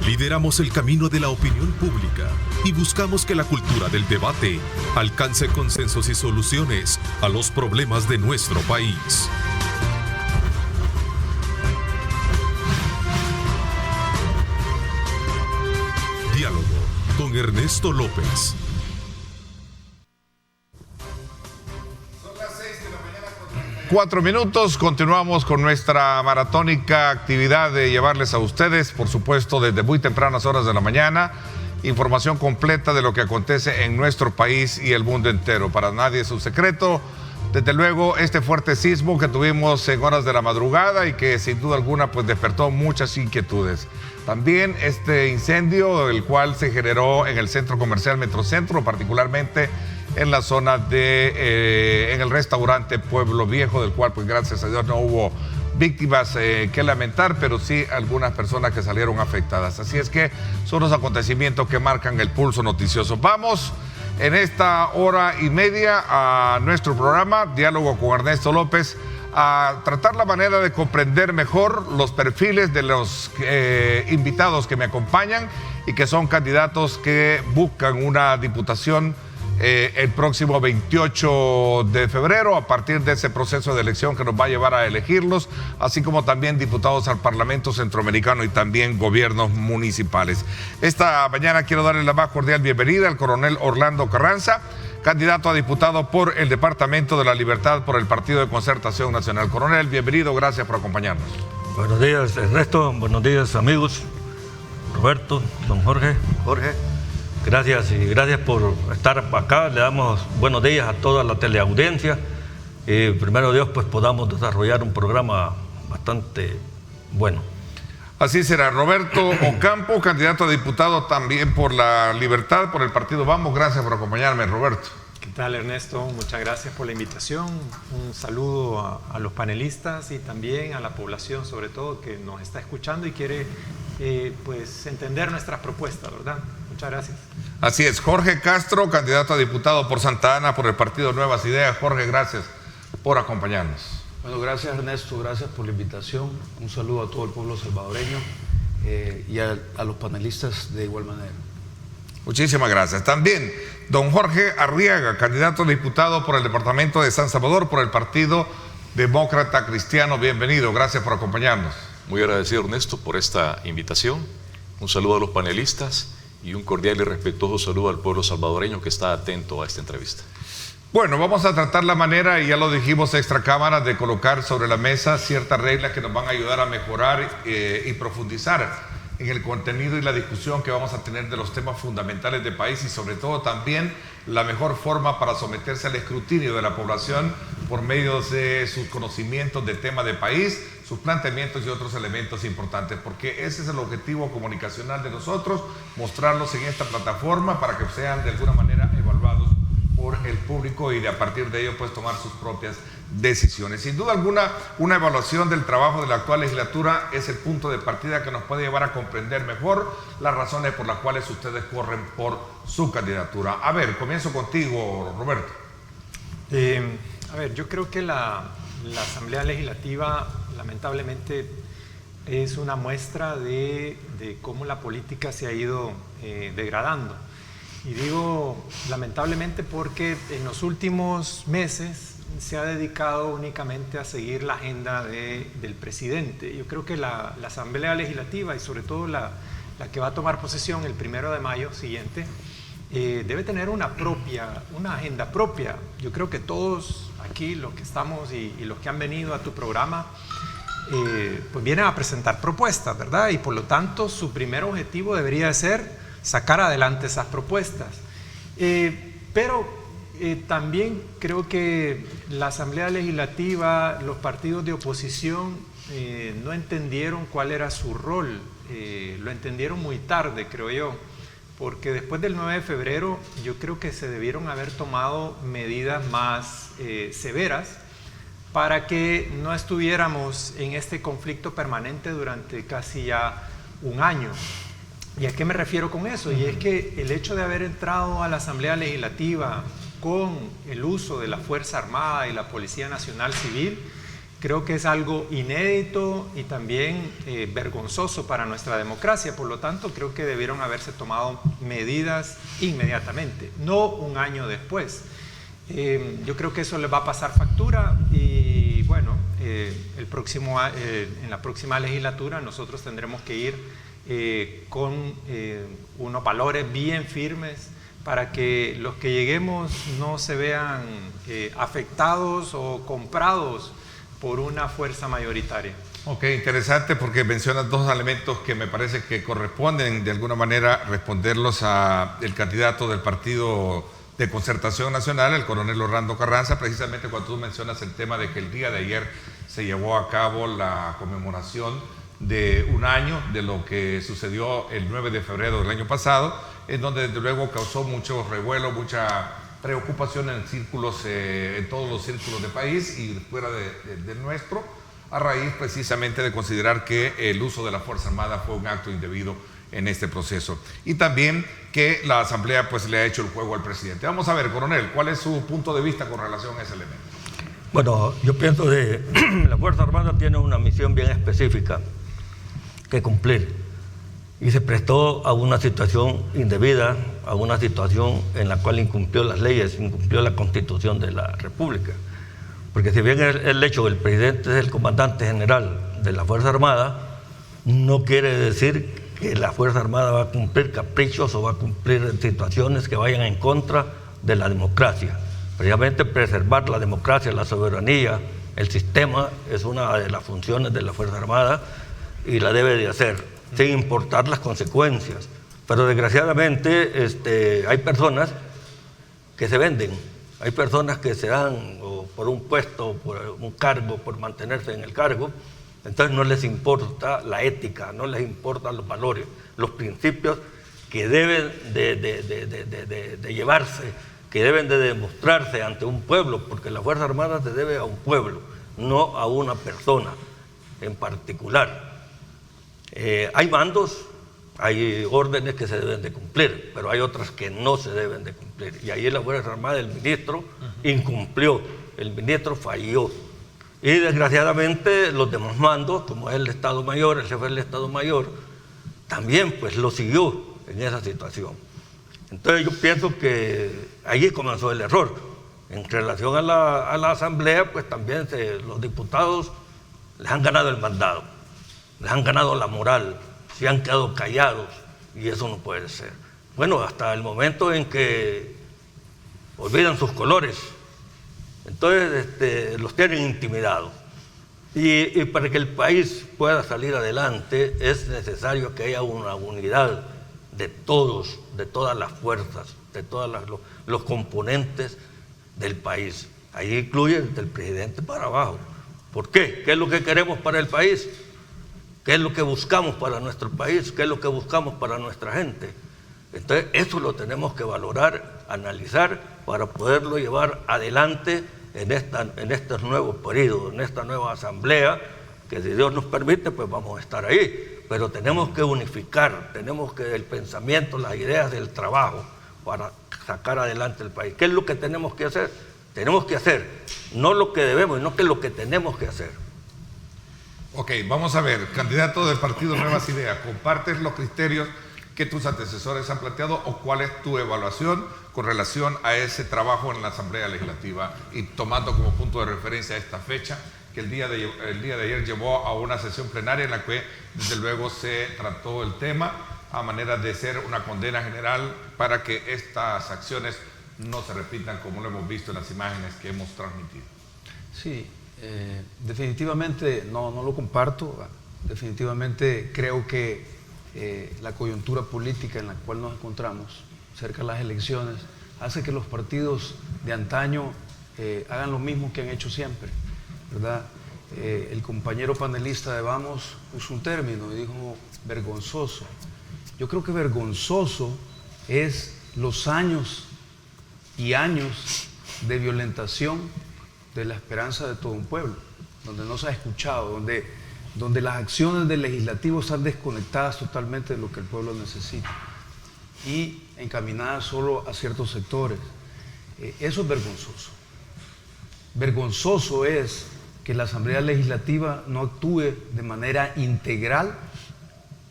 Lideramos el camino de la opinión pública y buscamos que la cultura del debate alcance consensos y soluciones a los problemas de nuestro país. Diálogo con Ernesto López. 4 minutos, continuamos con nuestra maratónica actividad de llevarles a ustedes, por supuesto, desde muy tempranas horas de la mañana, información completa de lo que acontece en nuestro país y el mundo entero. Para nadie es un secreto, desde luego, este fuerte sismo que tuvimos en horas de la madrugada y que sin duda alguna pues despertó muchas inquietudes. También este incendio, el cual se generó en el centro comercial Metrocentro, particularmente en la zona de, en el restaurante Pueblo Viejo, del cual pues gracias a Dios no hubo víctimas que lamentar, pero sí algunas personas que salieron afectadas. Así es que son los acontecimientos que marcan el pulso noticioso. Vamos en esta hora y media a nuestro programa, Diálogo con Ernesto López, a tratar la manera de comprender mejor los perfiles de los invitados que me acompañan y que son candidatos que buscan una diputación el próximo 28 de febrero, a partir de ese proceso de elección que nos va a llevar a elegirlos, así como también diputados al Parlamento Centroamericano y también gobiernos municipales. Esta mañana quiero darle la más cordial bienvenida al coronel Orlando Carranza, candidato a diputado por el Departamento de la Libertad por el Partido de Concertación Nacional. Coronel, bienvenido, gracias por acompañarnos. Buenos días, Ernesto, buenos días, amigos. Roberto, don Jorge. Gracias y gracias por estar acá. Le damos buenos días a toda la teleaudiencia. Primero Dios, pues podamos desarrollar un programa bastante bueno. Así será. Roberto Ocampo, candidato a diputado también por la Libertad, por el Partido Vamos. Gracias por acompañarme, Roberto. ¿Qué tal, Ernesto? Muchas gracias por la invitación. Un saludo a los panelistas y también a la población, sobre todo, que nos está escuchando y quiere pues entender nuestras propuestas, ¿verdad? Muchas gracias. Así es. Jorge Castro, candidato a diputado por Santa Ana por el Partido Nuevas Ideas. Jorge, gracias por acompañarnos. Bueno, gracias, Ernesto, gracias por la invitación. Un saludo a todo el pueblo salvadoreño y a los panelistas de igual manera. Muchísimas gracias. También don Jorge Arriaga, candidato a diputado por el departamento de San Salvador por el Partido Demócrata Cristiano. Bienvenido, gracias por acompañarnos. Muy agradecido, Ernesto, por esta invitación. Un saludo a los panelistas y un cordial y respetuoso saludo al pueblo salvadoreño que está atento a esta entrevista. Bueno, vamos a tratar la manera, y ya lo dijimos extra cámara, de colocar sobre la mesa ciertas reglas que nos van a ayudar a mejorar y profundizar en el contenido y la discusión que vamos a tener de los temas fundamentales del país, y sobre todo también la mejor forma para someterse al escrutinio de la población por medio de sus conocimientos de tema de país, sus planteamientos y otros elementos importantes, porque ese es el objetivo comunicacional de nosotros, mostrarlos en esta plataforma para que sean de alguna manera evaluados por el público y a partir de ello pues tomar sus propias decisiones. Sin duda alguna, una evaluación del trabajo de la actual legislatura es el punto de partida que nos puede llevar a comprender mejor las razones por las cuales ustedes corren por su candidatura. A ver, comienzo contigo, Roberto. A ver, yo creo que la Asamblea Legislativa lamentablemente es una muestra de cómo la política se ha ido degradando. Y digo lamentablemente porque en los últimos meses se ha dedicado únicamente a seguir la agenda del presidente. Yo creo que la Asamblea Legislativa y sobre todo la que va a tomar posesión el 1 de mayo siguiente debe tener una agenda propia. Yo creo que todos aquí los que estamos y los que han venido a tu programa pues vienen a presentar propuestas, ¿verdad? Y por lo tanto su primer objetivo debería ser sacar adelante esas propuestas. Pero también creo que la Asamblea Legislativa, los partidos de oposición no entendieron cuál era su rol, lo entendieron muy tarde, creo yo, porque después del 9 de febrero yo creo que se debieron haber tomado medidas más severas para que no estuviéramos en este conflicto permanente durante casi ya un año. ¿Y a qué me refiero con eso? Y es que el hecho de haber entrado a la Asamblea Legislativa con el uso de la Fuerza Armada y la Policía Nacional Civil Creo que es algo inédito y también vergonzoso para nuestra democracia. Por lo tanto, creo que debieron haberse tomado medidas inmediatamente, no un año después. Yo creo que eso les va a pasar factura y bueno, en la próxima legislatura nosotros tendremos que ir con unos valores bien firmes para que los que lleguemos no se vean afectados o comprados por una fuerza mayoritaria. Ok, interesante porque mencionas dos elementos que me parece que corresponden de alguna manera responderlos al candidato del Partido de Concertación Nacional, el coronel Orlando Carranza, precisamente cuando tú mencionas el tema de que el día de ayer se llevó a cabo la conmemoración de un año de lo que sucedió el 9 de febrero del año pasado, en donde desde luego causó mucho revuelo, mucha preocupación en todos los círculos del país y fuera de nuestro, a raíz precisamente de considerar que el uso de la Fuerza Armada fue un acto indebido en este proceso. Y también que la Asamblea pues le ha hecho el juego al presidente. Vamos a ver, coronel, ¿cuál es su punto de vista con relación a ese elemento? Bueno, yo pienso que la Fuerza Armada tiene una misión bien específica que cumplir y se prestó a una situación indebida, a una situación en la cual incumplió las leyes, incumplió la Constitución de la República. Porque si bien el hecho que el presidente es el comandante general de la Fuerza Armada, no quiere decir que la Fuerza Armada va a cumplir caprichos o va a cumplir situaciones que vayan en contra de la democracia. Precisamente preservar la democracia, la soberanía, el sistema es una de las funciones de la Fuerza Armada y la debe de hacer, sin importar las consecuencias. Pero desgraciadamente hay personas que se venden, hay personas que se dan por un puesto, por un cargo, por mantenerse en el cargo. Entonces no les importa la ética, no les importan los valores, los principios que deben de llevarse, que deben de demostrarse ante un pueblo, porque la Fuerza Armada se debe a un pueblo, no a una persona en particular. Hay mandos, hay órdenes que se deben de cumplir, pero hay otras que no se deben de cumplir. Y ahí la Fuerza Armada, el ministro, incumplió, el ministro falló. Y desgraciadamente los demás mandos, como es el Estado Mayor, el jefe del Estado Mayor, también pues lo siguió en esa situación. Entonces yo pienso que allí comenzó el error. En relación a la Asamblea, pues también los diputados les han ganado el mandado, les han ganado la moral, se han quedado callados y eso no puede ser. Bueno, hasta el momento en que olvidan sus colores, entonces los tienen intimidados. Y para que el país pueda salir adelante es necesario que haya una unidad de todos, de todas las fuerzas, de todos los componentes del país. Ahí incluye desde el presidente para abajo. ¿Por qué? ¿Qué es lo que queremos para el país? ¿Qué es lo que buscamos para nuestro país? ¿Qué es lo que buscamos para nuestra gente? Entonces eso lo tenemos que valorar, analizar para poderlo llevar adelante en este nuevo periodo, en esta nueva asamblea, que si Dios nos permite, pues vamos a estar ahí. Pero tenemos que unificar, tenemos que el pensamiento, las ideas del trabajo para sacar adelante el país. ¿Qué es lo que tenemos que hacer? Tenemos que hacer, no lo que debemos, sino que lo que tenemos que hacer. Ok, vamos a ver, candidato del Partido Nuevas Ideas, ¿compartes los criterios que tus antecesores han planteado o cuál es tu evaluación con relación a ese trabajo en la Asamblea Legislativa y tomando como punto de referencia esta fecha que el día de ayer llevó a una sesión plenaria en la que desde luego se trató el tema a manera de ser una condena general para que estas acciones no se repitan como lo hemos visto en las imágenes que hemos transmitido? Sí, definitivamente no lo comparto. Definitivamente creo que la coyuntura política en la cual nos encontramos cerca de las elecciones hace que los partidos de antaño hagan lo mismo que han hecho siempre, ¿verdad? El compañero panelista de Vamos usó un término y dijo vergonzoso. Yo creo que vergonzoso es los años y años de violentación de la esperanza de todo un pueblo, donde no se ha escuchado, donde las acciones del legislativo están desconectadas totalmente de lo que el pueblo necesita y encaminadas solo a ciertos sectores. Eso es vergonzoso. Vergonzoso es que la Asamblea Legislativa no actúe de manera integral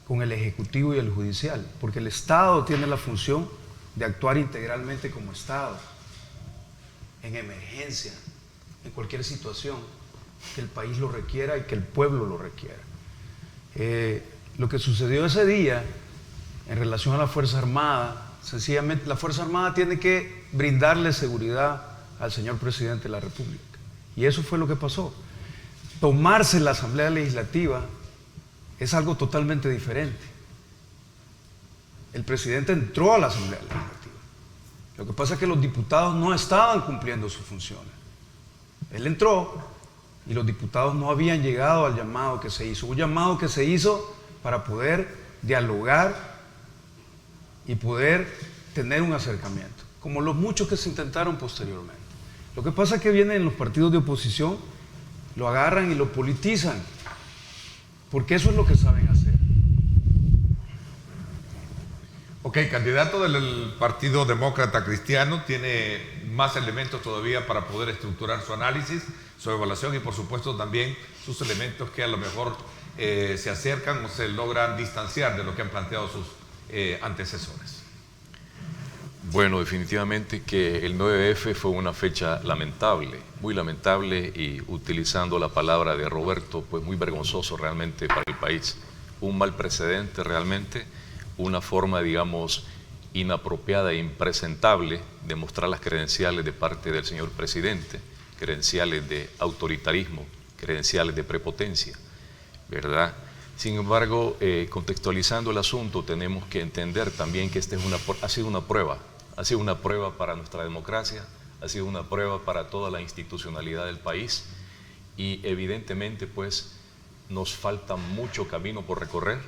con el Ejecutivo y el Judicial, porque el Estado tiene la función de actuar integralmente como Estado, en emergencia, en cualquier situación que el país lo requiera y que el pueblo lo requiera. Lo que sucedió ese día en relación a la Fuerza Armada, sencillamente la Fuerza Armada tiene que brindarle seguridad al señor Presidente de la República. Y eso fue lo que pasó. Tomarse la Asamblea Legislativa es algo totalmente diferente. El presidente entró a la Asamblea Legislativa. Lo que pasa es que los diputados no estaban cumpliendo sus funciones. Él entró y los diputados no habían llegado al llamado que se hizo. Un llamado que se hizo para poder dialogar y poder tener un acercamiento, como los muchos que se intentaron posteriormente. Lo que pasa es que vienen los partidos de oposición, lo agarran y lo politizan, porque eso es lo que saben hacer. Ok, candidato del Partido Demócrata Cristiano, tiene más elementos todavía para poder estructurar su análisis, su evaluación y por supuesto también sus elementos que a lo mejor se acercan o se logran distanciar de lo que han planteado sus antecesores. Bueno, definitivamente que el 9F fue una fecha lamentable, muy lamentable, y utilizando la palabra de Roberto, pues muy vergonzoso realmente para el país. Un mal precedente realmente, una forma, digamos, inapropiada e impresentable de mostrar las credenciales de parte del señor presidente, credenciales de autoritarismo, credenciales de prepotencia, ¿verdad? Sin embargo, contextualizando el asunto, tenemos que entender también que esta ha sido una prueba para nuestra democracia, ha sido una prueba para toda la institucionalidad del país y evidentemente pues nos falta mucho camino por recorrer,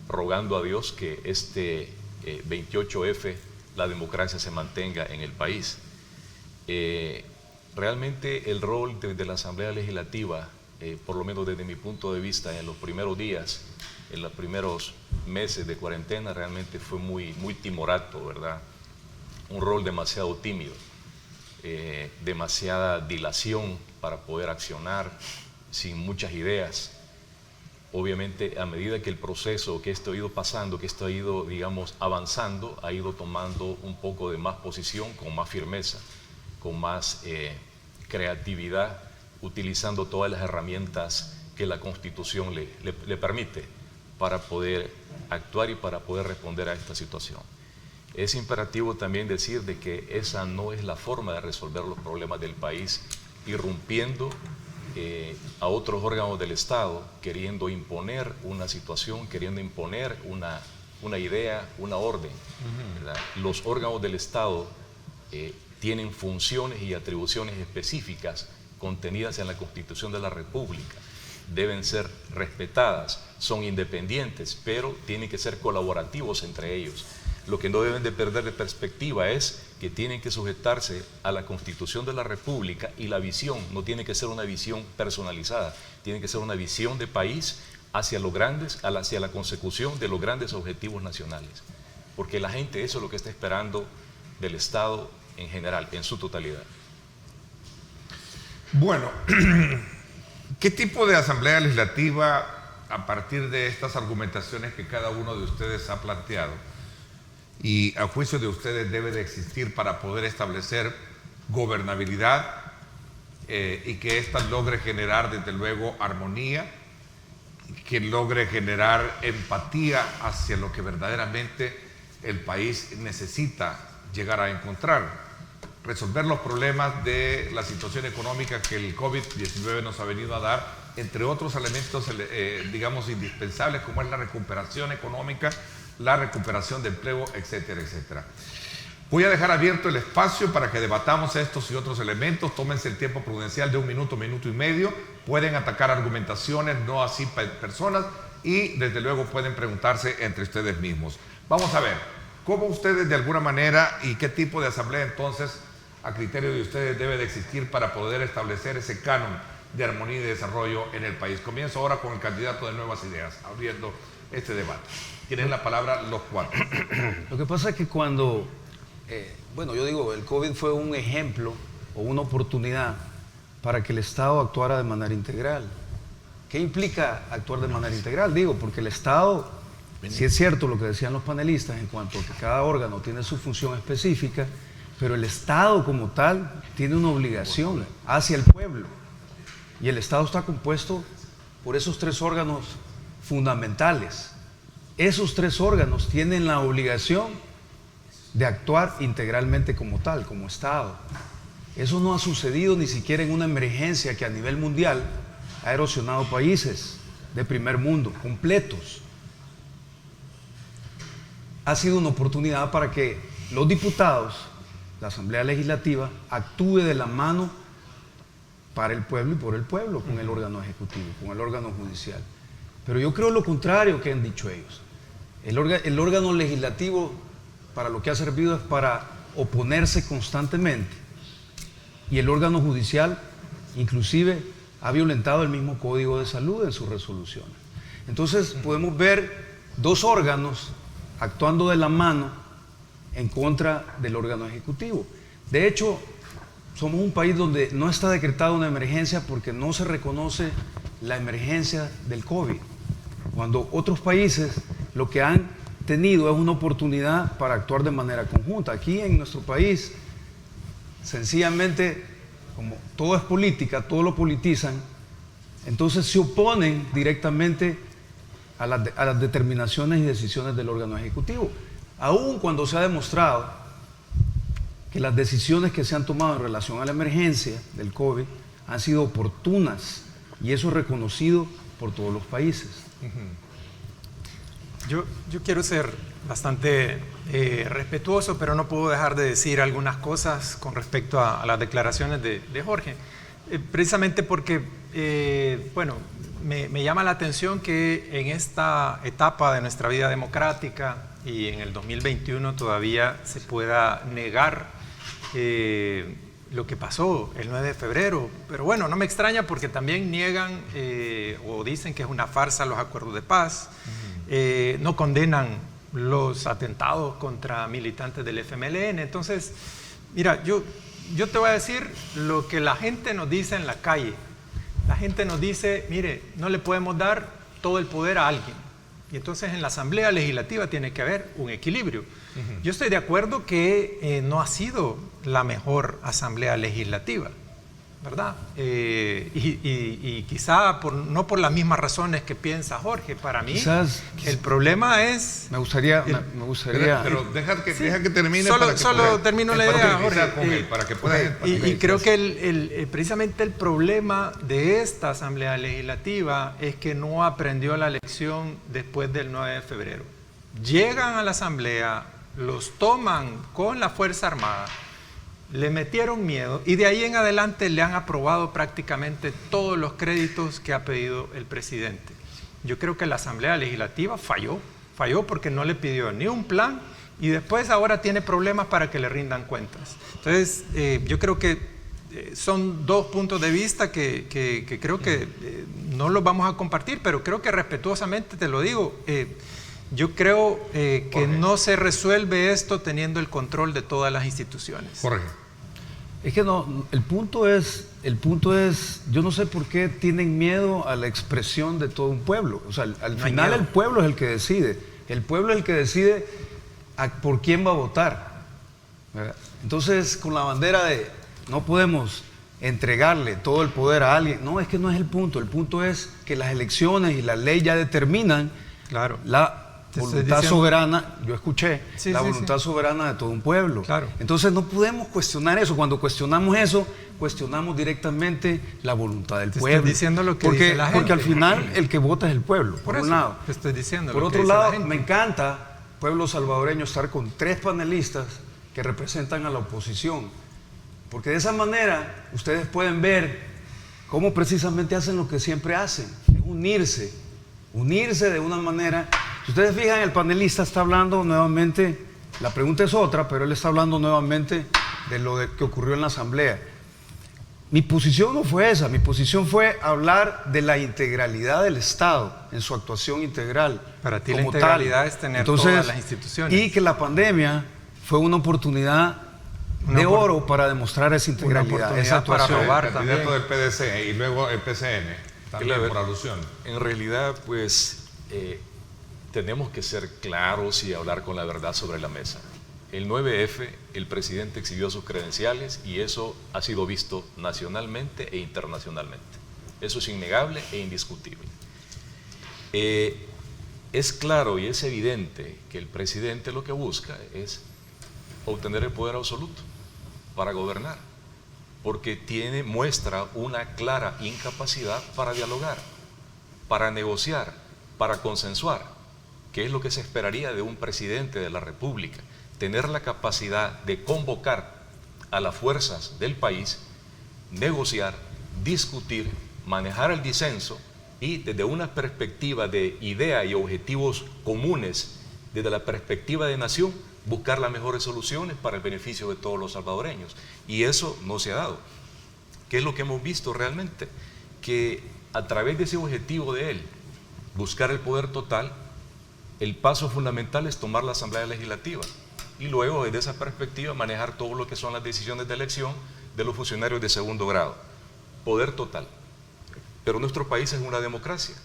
rogando a Dios que este 28F, la democracia se mantenga en el país. Realmente el rol de la Asamblea Legislativa, por lo menos desde mi punto de vista, en los primeros días, en los primeros meses de cuarentena, realmente fue muy timorato, ¿verdad? Un rol demasiado tímido, demasiada dilación para poder accionar, sin muchas ideas. Obviamente, a medida que el proceso, que esto ha ido pasando, que esto ha ido, digamos, avanzando, ha ido tomando un poco de más posición, con más firmeza, con más creatividad, utilizando todas las herramientas que la Constitución le permite para poder actuar y para poder responder a esta situación. Es imperativo también decir de que esa no es la forma de resolver los problemas del país, irrumpiendo a otros órganos del Estado, queriendo imponer una situación, queriendo imponer una idea, una orden, ¿verdad? Los órganos del Estado tienen funciones y atribuciones específicas contenidas en la Constitución de la República. Deben ser respetadas, son independientes, pero tienen que ser colaborativos entre ellos. Lo que no deben de perder de perspectiva es que tienen que sujetarse a la Constitución de la República, y la visión no tiene que ser una visión personalizada, tiene que ser una visión de país hacia la consecución de los grandes objetivos nacionales. Porque la gente eso es lo que está esperando del Estado en general, en su totalidad. Bueno, ¿qué tipo de Asamblea Legislativa, a partir de estas argumentaciones que cada uno de ustedes ha planteado, y a juicio de ustedes debe de existir para poder establecer gobernabilidad y que ésta logre generar desde luego armonía, que logre generar empatía hacia lo que verdaderamente el país necesita llegar a encontrar? Resolver los problemas de la situación económica que el COVID-19 nos ha venido a dar, entre otros elementos, digamos, indispensables, como es la recuperación económica, la recuperación de empleo, etcétera, etcétera. Voy a dejar abierto el espacio para que debatamos estos y otros elementos. Tómense el tiempo prudencial de 1 minuto, minuto y medio. Pueden atacar argumentaciones, no así personas, y desde luego pueden preguntarse entre ustedes mismos. Vamos a ver, ¿cómo ustedes de alguna manera y qué tipo de asamblea entonces, a criterio de ustedes, debe de existir para poder establecer ese canon de armonía y de desarrollo en el país? Comienzo ahora con el candidato de Nuevas Ideas, abriendo este debate. Tienen la palabra los cuatro. Lo que pasa es que bueno, yo digo, el COVID fue un ejemplo o una oportunidad para que el Estado actuara de manera integral. ¿Qué implica actuar de manera integral? Digo, porque el Estado, sí es cierto lo que decían los panelistas en cuanto a que cada órgano tiene su función específica, pero el Estado como tal tiene una obligación hacia el pueblo. Y el Estado está compuesto por esos 3 órganos fundamentales. Esos 3 órganos tienen la obligación de actuar integralmente como tal, como Estado. Eso no ha sucedido ni siquiera en una emergencia que a nivel mundial ha erosionado países de primer mundo, completos. Ha sido una oportunidad para que los diputados, la Asamblea Legislativa, actúe de la mano para el pueblo y por el pueblo, con el órgano ejecutivo, con el órgano judicial. Pero yo creo lo contrario que han dicho ellos. El órgano legislativo para lo que ha servido es para oponerse constantemente. Y el órgano judicial, inclusive, ha violentado el mismo Código de Salud en sus resoluciones. Entonces, podemos ver 2 órganos actuando de la mano en contra del órgano ejecutivo. De hecho, somos un país donde no está decretada una emergencia porque no se reconoce la emergencia del COVID. Cuando otros países lo que han tenido es una oportunidad para actuar de manera conjunta. Aquí en nuestro país, sencillamente, como todo es política, todo lo politizan, entonces se oponen directamente a las determinaciones y decisiones del órgano ejecutivo. Aun cuando se ha demostrado que las decisiones que se han tomado en relación a la emergencia del COVID han sido oportunas, y eso es reconocido por todos los países. Yo quiero ser bastante respetuoso, pero no puedo dejar de decir algunas cosas con respecto a las declaraciones de Jorge. Precisamente porque, bueno, me llama la atención que en esta etapa de nuestra vida democrática y en el 2021 todavía se pueda negar lo que pasó el 9 de febrero. Pero bueno, no me extraña porque también niegan o dicen que es una farsa los acuerdos de paz. No condenan los atentados contra militantes del FMLN. Entonces, mira, yo te voy a decir lo que la gente nos dice en la calle. La gente nos dice, mire, no le podemos dar todo el poder a alguien. Y entonces en la Asamblea Legislativa tiene que haber un equilibrio. Yo estoy de acuerdo que no ha sido la mejor Asamblea Legislativa, ¿verdad? Y quizá no por las mismas razones que piensa Jorge. Para mí, quizás el problema es... Me gustaría... Pero deja que termine. Solo termino la idea, Jorge. Para que pueda... Y creo que precisamente el problema de esta Asamblea Legislativa es que no aprendió la lección después del 9 de febrero. Llegan a la Asamblea, los toman con la Fuerza Armada, le metieron miedo y de ahí en adelante le han aprobado prácticamente todos los créditos que ha pedido el presidente. Yo creo que la Asamblea Legislativa falló porque no le pidió ni un plan y después ahora tiene problemas para que le rindan cuentas. Entonces, yo creo que son 2 puntos de vista que creo que no los vamos a compartir, pero creo que respetuosamente te lo digo. Yo creo que no se resuelve esto teniendo el control de todas las instituciones. Jorge. Es que no, el punto es, yo no sé por qué tienen miedo a la expresión de todo un pueblo. O sea, al final el pueblo es el que decide. El pueblo es el que decide por quién va a votar, ¿verdad? Entonces, con la bandera de no podemos entregarle todo el poder a alguien. No, es que no es el punto. El punto es que las elecciones y la ley ya determinan la voluntad soberana, yo escuché, la voluntad soberana de todo un pueblo. Claro. Entonces no podemos cuestionar eso. Cuando cuestionamos eso, cuestionamos directamente la voluntad del pueblo. Estoy diciendo lo que dice la gente. Porque al final el que vota es el pueblo, por un lado. Te estoy diciendo por otro lado, me encanta, pueblo salvadoreño, estar con 3 panelistas que representan a la oposición. Porque de esa manera ustedes pueden ver cómo precisamente hacen lo que siempre hacen, es unirse de una manera. Si ustedes fijan, el panelista está hablando nuevamente, la pregunta es otra, pero él está hablando nuevamente de lo que ocurrió en la Asamblea. Mi posición no fue esa, mi posición fue hablar de la integralidad del Estado en su actuación integral. Para ti la integralidad es tener todas las instituciones. Y que la pandemia fue una oportunidad de oro para demostrar esa integralidad, esa actuación. Para robar el candidato del PDC y luego el PCN, también por alusión. En realidad, pues, tenemos que ser claros y hablar con la verdad sobre la mesa. El 9F, el presidente exhibió sus credenciales y eso ha sido visto nacionalmente e internacionalmente. Eso es innegable e indiscutible. Es claro y es evidente que el presidente lo que busca es obtener el poder absoluto para gobernar, porque muestra una clara incapacidad para dialogar, para negociar, para consensuar, que es lo que se esperaría de un presidente de la República, tener la capacidad de convocar a las fuerzas del país, negociar, discutir, manejar el disenso y desde una perspectiva de idea y objetivos comunes, desde la perspectiva de nación, buscar las mejores soluciones para el beneficio de todos los salvadoreños. Y eso no se ha dado. ¿Qué es lo que hemos visto realmente? Que a través de ese objetivo de él, buscar el poder total, el paso fundamental es tomar la Asamblea Legislativa y luego desde esa perspectiva manejar todo lo que son las decisiones de elección de los funcionarios de segundo grado. Poder total. Pero nuestro país es una democracia.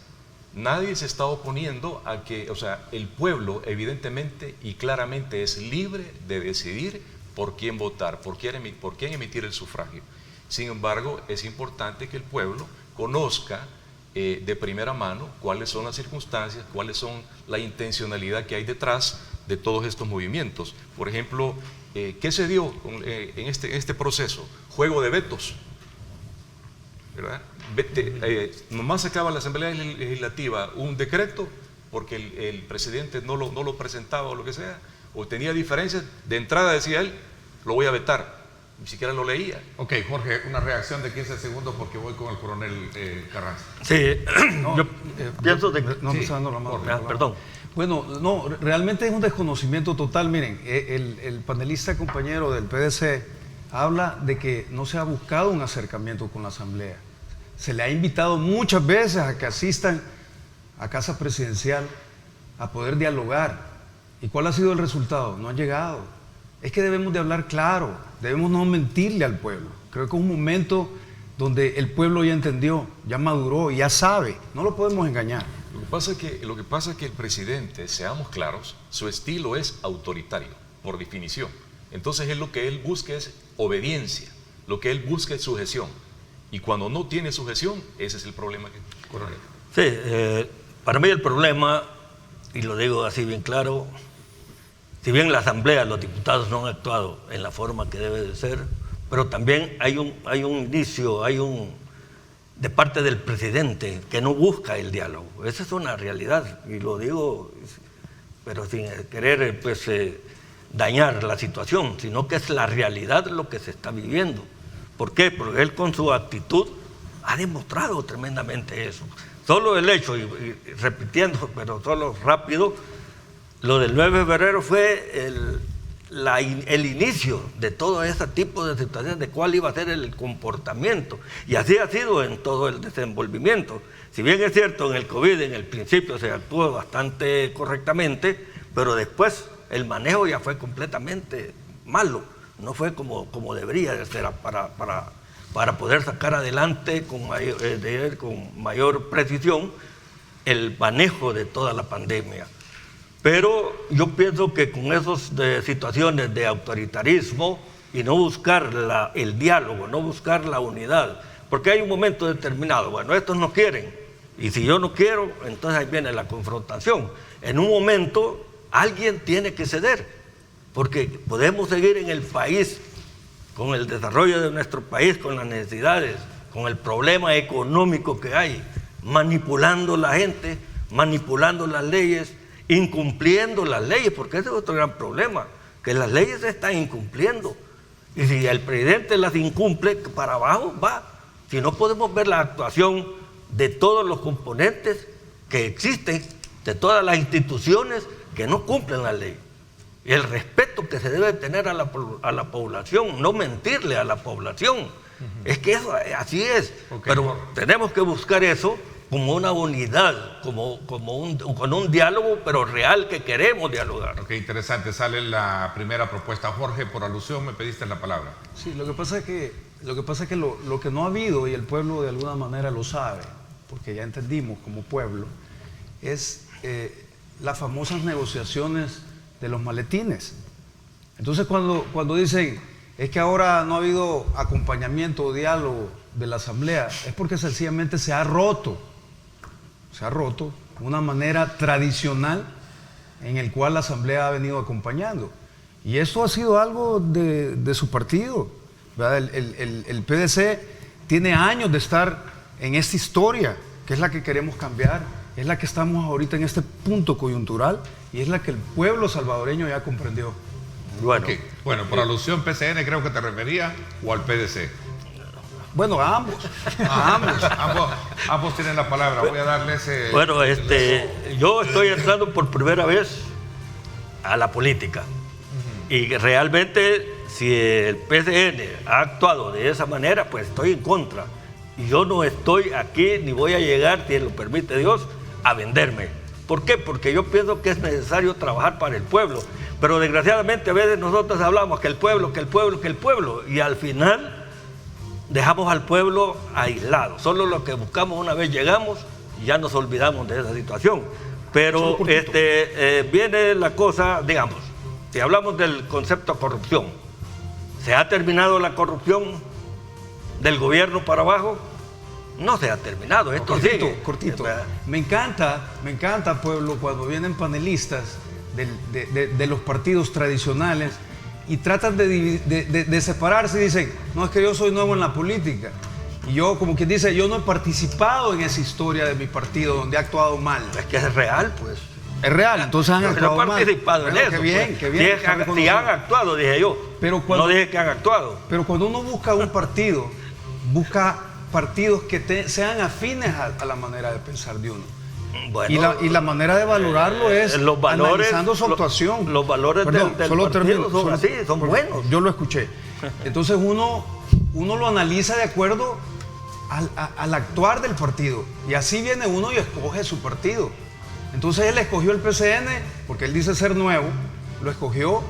Nadie se está oponiendo a que, o sea, el pueblo evidentemente y claramente es libre de decidir por quién votar, por quién emitir el sufragio. Sin embargo, es importante que el pueblo conozca de primera mano cuáles son las circunstancias, cuáles son la intencionalidad que hay detrás de todos estos movimientos. Por ejemplo, ¿qué se dio en este proceso? Juego de vetos, ¿verdad? Nomás sacaba la Asamblea Legislativa un decreto porque el presidente no lo presentaba o lo que sea, o tenía diferencias, de entrada decía él, lo voy a vetar, ni siquiera lo leía. Ok, Jorge, una reacción de 15 segundos porque voy con el coronel Carranza. Sí, yo pienso de... No, sí. la mano, Perdón. Bueno, no, realmente es un desconocimiento total. Miren, el panelista compañero del PDC habla de que no se ha buscado un acercamiento con la Asamblea. Se le ha invitado muchas veces a que asistan a Casa Presidencial a poder dialogar. ¿Y cuál ha sido el resultado? No han llegado. Es que debemos de hablar claro, debemos no mentirle al pueblo. Creo que es un momento donde el pueblo ya entendió, ya maduró, ya sabe, no lo podemos engañar. Lo que pasa es que el presidente, seamos claros, su estilo es autoritario, por definición. Entonces lo que él busca es obediencia, lo que él busca es sujeción. Y cuando no tiene sujeción, ese es el problema que corre. Sí, para mí el problema, y lo digo así bien claro, si bien la Asamblea, los diputados no han actuado en la forma que debe de ser, pero también hay un indicio, de parte del presidente que no busca el diálogo. Esa es una realidad, y lo digo, pero sin querer dañar la situación, sino que es la realidad lo que se está viviendo. ¿Por qué? Porque él con su actitud ha demostrado tremendamente eso. Solo el hecho, y repitiendo, pero solo rápido, lo del 9 de febrero fue el inicio de todo ese tipo de situaciones, de cuál iba a ser el comportamiento. Y así ha sido en todo el desenvolvimiento. Si bien es cierto, en el COVID, en el principio se actuó bastante correctamente, pero después el manejo ya fue completamente malo. No fue como debería de ser para poder sacar adelante con mayor precisión el manejo de toda la pandemia. Pero yo pienso que con esas situaciones de autoritarismo y no buscar el diálogo, no buscar la unidad, porque hay un momento determinado, bueno, estos no quieren, y si yo no quiero, entonces ahí viene la confrontación. En un momento alguien tiene que ceder, porque podemos seguir en el país, con el desarrollo de nuestro país, con las necesidades, con el problema económico que hay, manipulando la gente, manipulando las leyes, incumpliendo las leyes, porque ese es otro gran problema, que las leyes se están incumpliendo. Y si el presidente las incumple, para abajo va. Si no podemos ver la actuación de todos los componentes que existen, de todas las instituciones que no cumplen la ley. Y el respeto que se debe tener a la población, no mentirle a la población. Es que eso, así es. Okay, pero tenemos que buscar eso como una unidad, con un diálogo, pero real, que queremos dialogar. Ok, interesante. Sale la primera propuesta. Jorge, por alusión me pediste la palabra. Sí, lo que pasa es que lo que no ha habido, y el pueblo de alguna manera lo sabe, porque ya entendimos como pueblo, es las famosas negociaciones de los maletines. Entonces cuando dicen, es que ahora no ha habido acompañamiento o diálogo de la Asamblea, es porque sencillamente se ha roto una manera tradicional en el cual la Asamblea ha venido acompañando. Y esto ha sido algo de su partido, ¿verdad? El PDC tiene años de estar en esta historia, que es la que queremos cambiar, es la que estamos ahorita en este punto coyuntural y es la que el pueblo salvadoreño ya comprendió. Bueno, okay. Bueno, por alusión PCN creo que te refería, o al PDC. Bueno, a ambos. Ambos tienen la palabra. Voy a darles... Bueno, yo estoy entrando por primera vez a la política. Y realmente, si el PCN ha actuado de esa manera, pues estoy en contra. Y yo no estoy aquí, ni voy a llegar, si lo permite Dios, a venderme. ¿Por qué? Porque yo pienso que es necesario trabajar para el pueblo. Pero desgraciadamente a veces nosotros hablamos que el pueblo, y al final dejamos al pueblo aislado. Solo lo que buscamos una vez llegamos y ya nos olvidamos de esa situación. Pero viene la cosa, digamos, si hablamos del concepto de corrupción, ¿se ha terminado la corrupción del gobierno para abajo? No se ha terminado, esto sigue. Cortito. Me encanta, pueblo, cuando vienen panelistas de los partidos tradicionales y tratan de separarse y dicen, no, es que yo soy nuevo en la política. Y yo, como quien dice, yo no he participado en esa historia de mi partido donde ha actuado mal. Es que es real, pues. Es real, entonces han actuado mal. No he participado en eso. Qué bien, pues. Qué bien. Si han actuado, dije yo. Pero no dije que han actuado. Pero cuando uno busca un partido, busca partidos que sean afines a la manera de pensar de uno. Bueno, y la manera de valorarlo es los valores, analizando su actuación. Los valores del partido son así, son buenos. Yo lo escuché. Entonces uno lo analiza de acuerdo al actuar del partido. Y así viene uno y escoge su partido. Entonces él escogió el PCN porque él dice ser nuevo. Lo escogió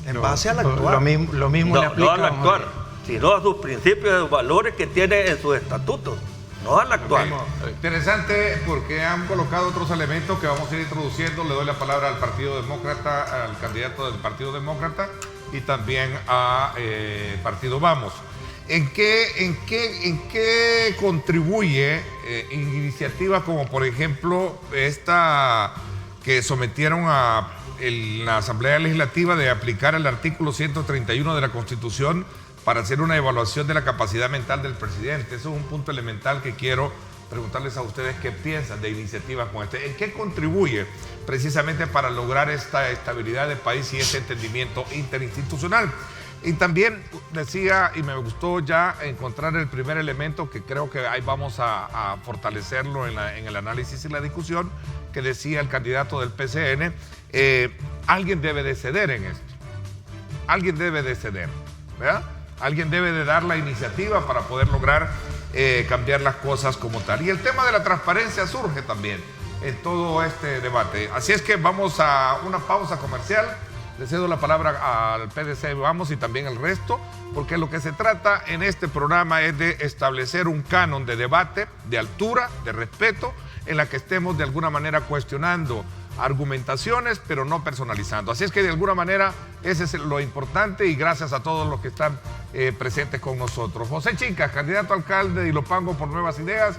en base al actuar. Lo mismo le aplica. No al actuar, sino a sus principios y valores que tiene en sus estatutos. No al actual. Interesante porque han colocado otros elementos que vamos a ir introduciendo. Le doy la palabra al Partido Demócrata, al candidato del Partido Demócrata y también a Partido Vamos. ¿En qué contribuye iniciativas como por ejemplo esta que sometieron a la Asamblea Legislativa de aplicar el artículo 131 de la Constitución para hacer una evaluación de la capacidad mental del presidente? Eso es un punto elemental que quiero preguntarles a ustedes qué piensan de iniciativas como esta. ¿En qué contribuye precisamente para lograr esta estabilidad del país y este entendimiento interinstitucional? Y también decía, y me gustó ya encontrar el primer elemento que creo que ahí vamos a fortalecerlo en el análisis y la discusión, que decía el candidato del PCN, alguien debe de ceder en esto. Alguien debe de ceder, ¿verdad? Alguien debe de dar la iniciativa para poder lograr cambiar las cosas como tal. Y el tema de la transparencia surge también en todo este debate. Así es que vamos a una pausa comercial. Le cedo la palabra al PDC Vamos y también al resto, porque lo que se trata en este programa es de establecer un canon de debate, de altura, de respeto, en la que estemos de alguna manera cuestionando argumentaciones, pero no personalizando. Así es que de alguna manera ese es lo importante y gracias a todos los que están presentes con nosotros. José Chicas, candidato a alcalde de Ilopango por Nuevas Ideas,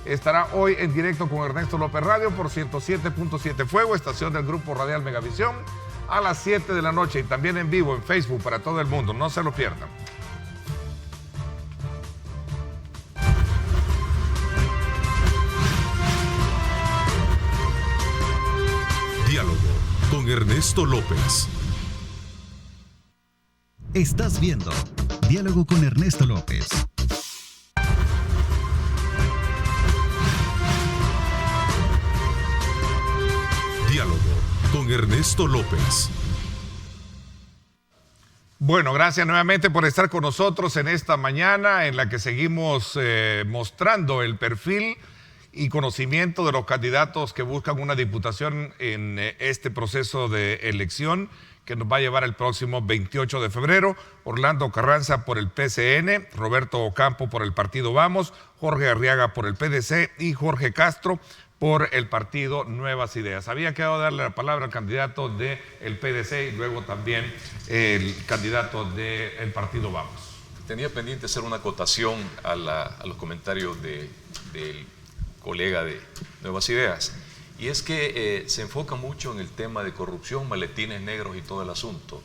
estará hoy en directo con Ernesto López Radio por 107.7 Fuego, estación del Grupo Radial Megavisión, a las 7 de la noche y también en vivo en Facebook para todo el mundo. No se lo pierdan. Diálogo con Ernesto López. Estás viendo Diálogo con Ernesto López. Diálogo con Ernesto López. Bueno, gracias nuevamente por estar con nosotros en esta mañana en la que seguimos mostrando el perfil y conocimiento de los candidatos que buscan una diputación en este proceso de elección que nos va a llevar el próximo 28 de febrero. Orlando Carranza por el PCN, Roberto Ocampo por el partido Vamos, Jorge Arriaga por el PDC y Jorge Castro por el partido Nuevas Ideas. Había quedado darle la palabra al candidato del PDC y luego también el candidato del partido Vamos. Tenía pendiente hacer una acotación a los comentarios del colega de Nuevas Ideas. Y es que se enfoca mucho en el tema de corrupción, maletines negros y todo el asunto.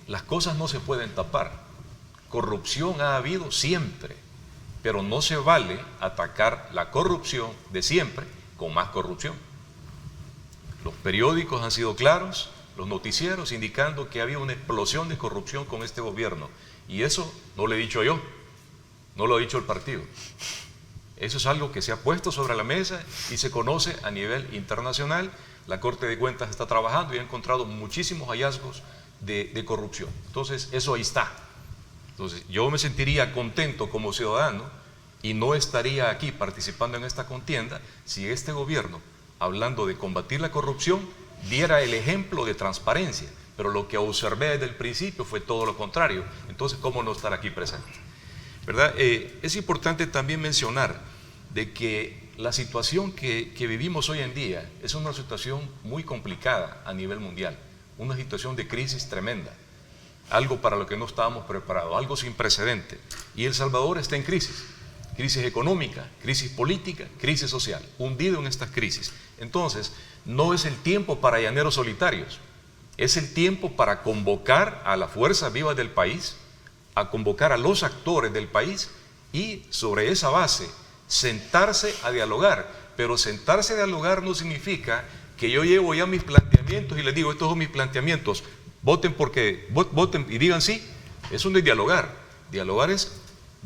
Las cosas no se pueden tapar. Corrupción ha habido siempre, pero no se vale atacar la corrupción de siempre con más corrupción. Los periódicos han sido claros, los noticieros indicando que ha habido una explosión de corrupción con este gobierno. Y eso no lo he dicho yo, no lo ha dicho el partido. Eso es algo que se ha puesto sobre la mesa y se conoce a nivel internacional. La Corte de Cuentas está trabajando y ha encontrado muchísimos hallazgos de corrupción. Entonces, eso ahí está. Entonces, yo me sentiría contento como ciudadano y no estaría aquí participando en esta contienda si este gobierno, hablando de combatir la corrupción, diera el ejemplo de transparencia. Pero lo que observé desde el principio fue todo lo contrario. Entonces, ¿cómo no estar aquí presente? ¿Verdad? Es importante también mencionar de que la situación que vivimos hoy en día es una situación muy complicada a nivel mundial, una situación de crisis tremenda, algo para lo que no estábamos preparados, algo sin precedente. Y El Salvador está en crisis económica, crisis política, crisis social, hundido en estas crisis. Entonces, no es el tiempo para llaneros solitarios, es el tiempo para convocar a la fuerza viva del país, a convocar a los actores del país y sobre esa base sentarse a dialogar. Pero sentarse a dialogar no significa que yo llevo ya mis planteamientos y les digo, estos son mis planteamientos, voten voten y digan sí. Eso no es dialogar. Dialogar es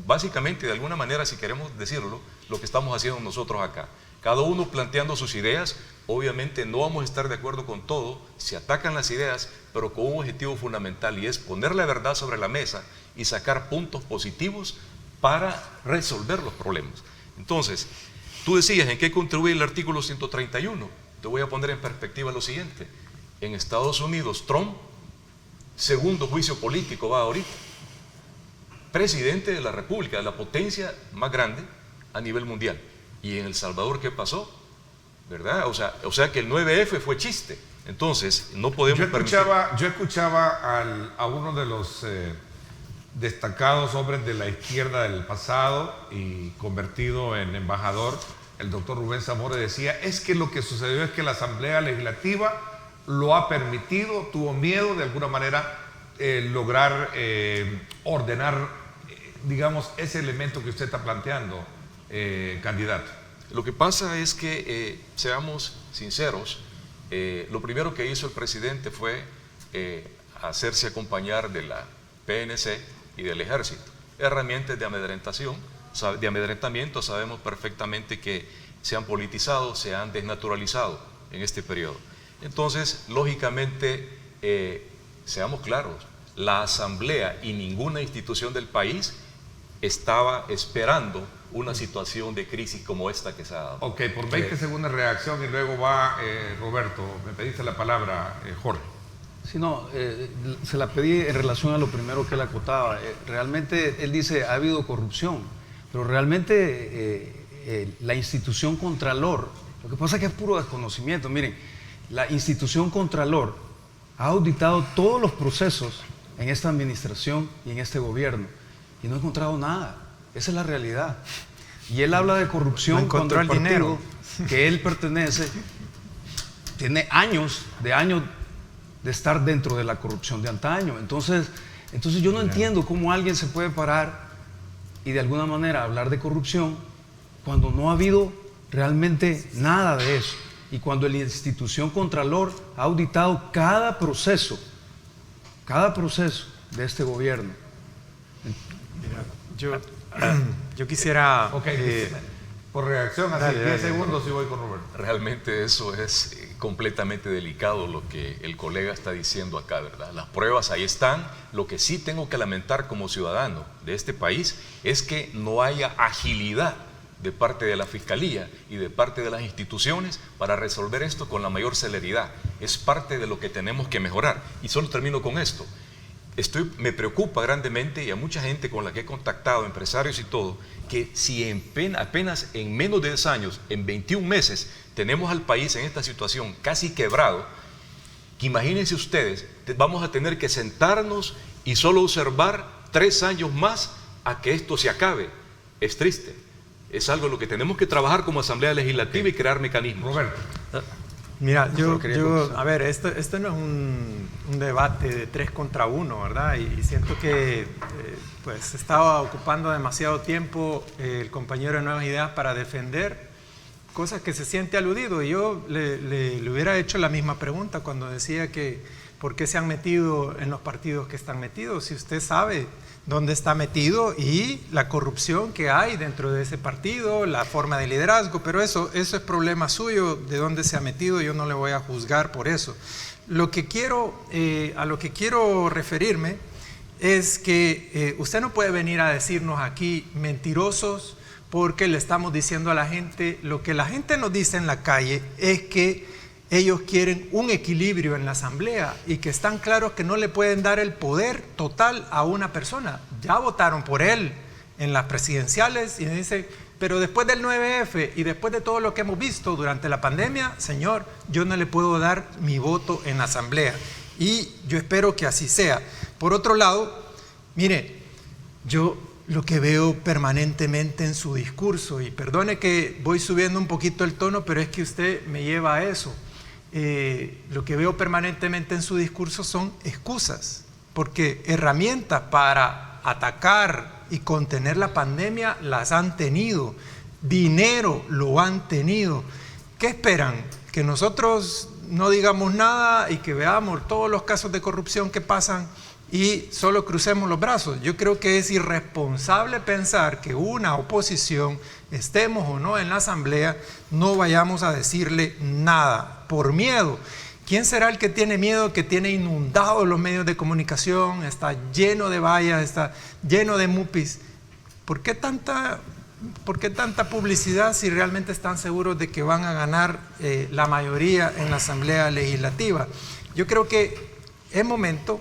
básicamente, de alguna manera, si queremos decirlo, lo que estamos haciendo nosotros acá. Cada uno planteando sus ideas. Obviamente no vamos a estar de acuerdo con todo, se atacan las ideas, pero con un objetivo fundamental, y es poner la verdad sobre la mesa y sacar puntos positivos para resolver los problemas. Entonces, tú decías, ¿en qué contribuye el artículo 131? Te voy a poner en perspectiva lo siguiente. En Estados Unidos, Trump, segundo juicio político va ahorita. Presidente de la República, de la potencia más grande a nivel mundial. ¿Y en El Salvador qué pasó? ¿Verdad? O sea que el 9F fue chiste. Entonces, no podemos permitir. Yo escuchaba a uno de los destacados hombres de la izquierda del pasado y convertido en embajador, el doctor Rubén Zamora, decía, es que lo que sucedió es que la Asamblea Legislativa lo ha permitido, tuvo miedo de alguna manera lograr ordenar, digamos, ese elemento que usted está planteando, candidato. Lo que pasa es que, seamos sinceros, lo primero que hizo el presidente fue hacerse acompañar de la PNC y del Ejército. Herramientas de amedrentamiento, sabemos perfectamente que se han politizado, se han desnaturalizado en este periodo. Entonces, lógicamente, seamos claros, la Asamblea y ninguna institución del país estaba esperando una situación de crisis como esta que se ha dado. Ok, por 20 segundos de reacción y luego va Roberto. Me pediste la palabra, Jorge. Sí, no, se la pedí en relación a lo primero que él acotaba. Realmente él dice, ha habido corrupción, pero realmente la institución Contralor, lo que pasa es que es puro desconocimiento. Miren, la institución Contralor ha auditado todos los procesos en esta administración y en este gobierno y no ha encontrado nada. Esa es la realidad. Y él habla de corrupción no cuando el partido que él pertenece tiene años de estar dentro de la corrupción de antaño. Entonces yo no entiendo cómo alguien se puede parar y de alguna manera hablar de corrupción cuando no ha habido realmente nada de eso. Y cuando la institución Contralor ha auditado cada proceso de este gobierno. Yo quisiera... por reacción, así 10 segundos y voy con Roberto. Realmente eso es completamente delicado lo que el colega está diciendo acá, ¿verdad? Las pruebas ahí están. Lo que sí tengo que lamentar como ciudadano de este país es que no haya agilidad de parte de la Fiscalía y de parte de las instituciones para resolver esto con la mayor celeridad. Es parte de lo que tenemos que mejorar. Y solo termino con esto. Me preocupa grandemente, y a mucha gente con la que he contactado, empresarios y todo, que si apenas en menos de 10 años, en 21 meses, tenemos al país en esta situación casi quebrado, que imagínense ustedes, vamos a tener que sentarnos y solo observar 3 años más a que esto se acabe. Es triste. Es algo en lo que tenemos que trabajar como Asamblea Legislativa y crear mecanismos. Roberto. Mira, a ver, esto no es un debate de 3 contra 1, ¿verdad? Y siento que pues estaba ocupando demasiado tiempo el compañero de Nuevas Ideas para defender cosas que se siente aludido. Y yo le hubiera hecho la misma pregunta cuando decía que ¿por qué se han metido en los partidos que están metidos? Si usted sabe dónde está metido y la corrupción que hay dentro de ese partido, la forma de liderazgo, pero eso es problema suyo, de dónde se ha metido, yo no le voy a juzgar por eso. A lo que quiero referirme es que usted no puede venir a decirnos aquí mentirosos porque le estamos diciendo a la gente, lo que la gente nos dice en la calle es que ellos quieren un equilibrio en la asamblea y que están claros que no le pueden dar el poder total a una persona. Ya votaron por él en las presidenciales y dicen, pero después del 9F y después de todo lo que hemos visto durante la pandemia, señor, yo no le puedo dar mi voto en la asamblea. Y yo espero que así sea. Por otro lado, mire, yo lo que veo permanentemente en su discurso, y perdone que voy subiendo un poquito el tono, pero es que usted me lleva a eso. Lo que veo permanentemente en su discurso son excusas, porque herramientas para atacar y contener la pandemia las han tenido, dinero lo han tenido. ¿Qué esperan? ¿Que nosotros no digamos nada y que veamos todos los casos de corrupción que pasan y solo crucemos los brazos? Yo creo que es irresponsable pensar que una oposición, estemos o no en la asamblea, no vayamos a decirle nada por miedo. ¿Quién será el que tiene miedo, que tiene inundados los medios de comunicación, está lleno de vallas, está lleno de mupis? ¿Por qué tanta publicidad si realmente están seguros de que van a ganar la mayoría en la Asamblea Legislativa? Yo creo que es momento,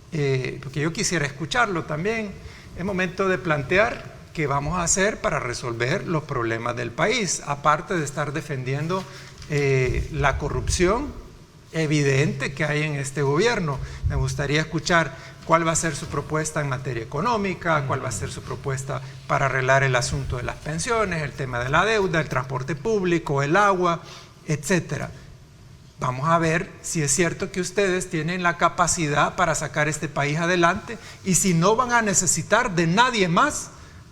porque yo quisiera escucharlo también, es momento de plantear qué vamos a hacer para resolver los problemas del país, aparte de estar defendiendo la corrupción evidente que hay en este gobierno. Me gustaría escuchar cuál va a ser su propuesta en materia económica, cuál va a ser su propuesta para arreglar el asunto de las pensiones, el tema de la deuda, el transporte público, el agua, etcétera. Vamos a ver si es cierto que ustedes tienen la capacidad para sacar este país adelante y si no van a necesitar de nadie más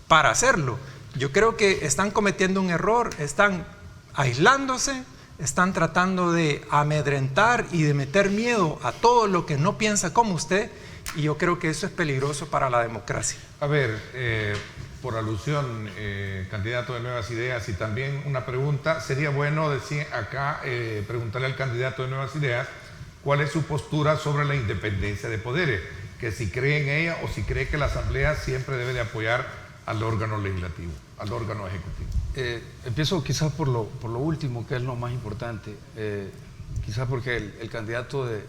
para hacerlo. Yo creo que están cometiendo un error, están aislándose, están tratando de amedrentar y de meter miedo a todo lo que no piensa como usted, y yo creo que eso es peligroso para la democracia. A ver, por alusión, candidato de Nuevas Ideas, y también una pregunta, sería bueno decir acá, preguntarle al candidato de Nuevas Ideas cuál es su postura sobre la independencia de poderes, que si cree en ella o si cree que la Asamblea siempre debe de apoyar al órgano legislativo, al órgano ejecutivo. Empiezo quizás por lo último, que es lo más importante, quizás porque el candidato de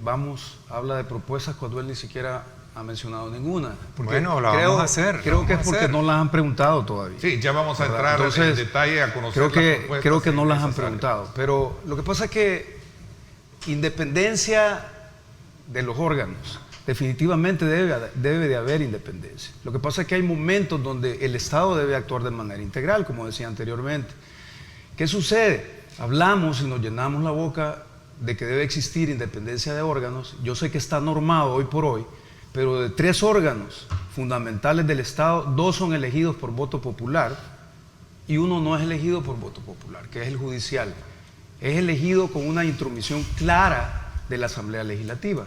Vamos habla de propuestas cuando él ni siquiera ha mencionado ninguna. Bueno, la vamos a hacer. Creo que es porque no las han preguntado todavía. Sí, ya vamos a entrar en detalle a conocer las propuestas. Creo que no las han preguntado, pero lo que pasa es que independencia de los órganos, definitivamente debe de haber independencia. Lo que pasa es que hay momentos donde el Estado debe actuar de manera integral, como decía anteriormente. ¿Qué sucede? Hablamos y nos llenamos la boca de que debe existir independencia de órganos. Yo sé que está normado hoy por hoy, pero de 3 órganos fundamentales del Estado, 2 son elegidos por voto popular y 1 no es elegido por voto popular, que es el judicial. Es elegido con una intromisión clara de la Asamblea Legislativa.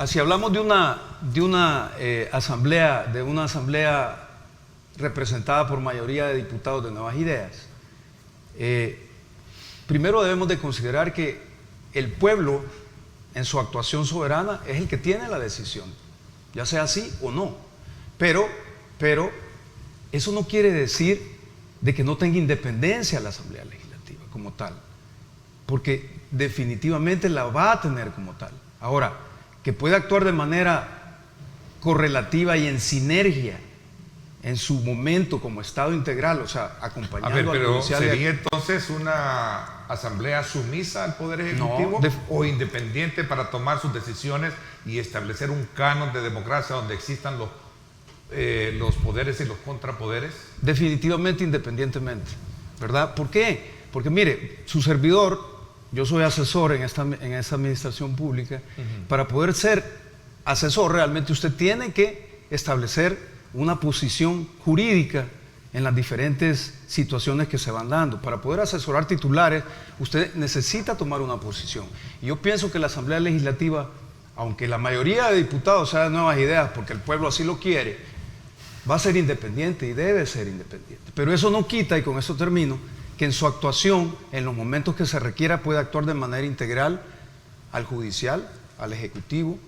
Si hablamos de una asamblea representada por mayoría de diputados de Nuevas Ideas, primero debemos de considerar que el pueblo en su actuación soberana es el que tiene la decisión, ya sea así o no. Pero eso no quiere decir de que no tenga independencia la Asamblea Legislativa como tal, porque definitivamente la va a tener como tal. Ahora, que pueda actuar de manera correlativa y en sinergia en su momento como Estado integral, o sea, acompañando a ver, al pero judicial. ¿sería entonces una asamblea sumisa al Poder Ejecutivo o independiente para tomar sus decisiones y establecer un canon de democracia donde existan los poderes y los contrapoderes? Definitivamente independientemente, ¿verdad? ¿Por qué? Porque mire, su servidor, yo soy asesor en esta administración pública. Para poder ser asesor realmente usted tiene que establecer una posición jurídica en las diferentes situaciones que se van dando. Para poder asesorar titulares, usted necesita tomar una posición. Y yo pienso que la Asamblea Legislativa, aunque la mayoría de diputados sea de Nuevas Ideas, porque el pueblo así lo quiere, va a ser independiente y debe ser independiente. Pero eso no quita, y con eso termino, que en su actuación, en los momentos que se requiera, puede actuar de manera integral al judicial, al ejecutivo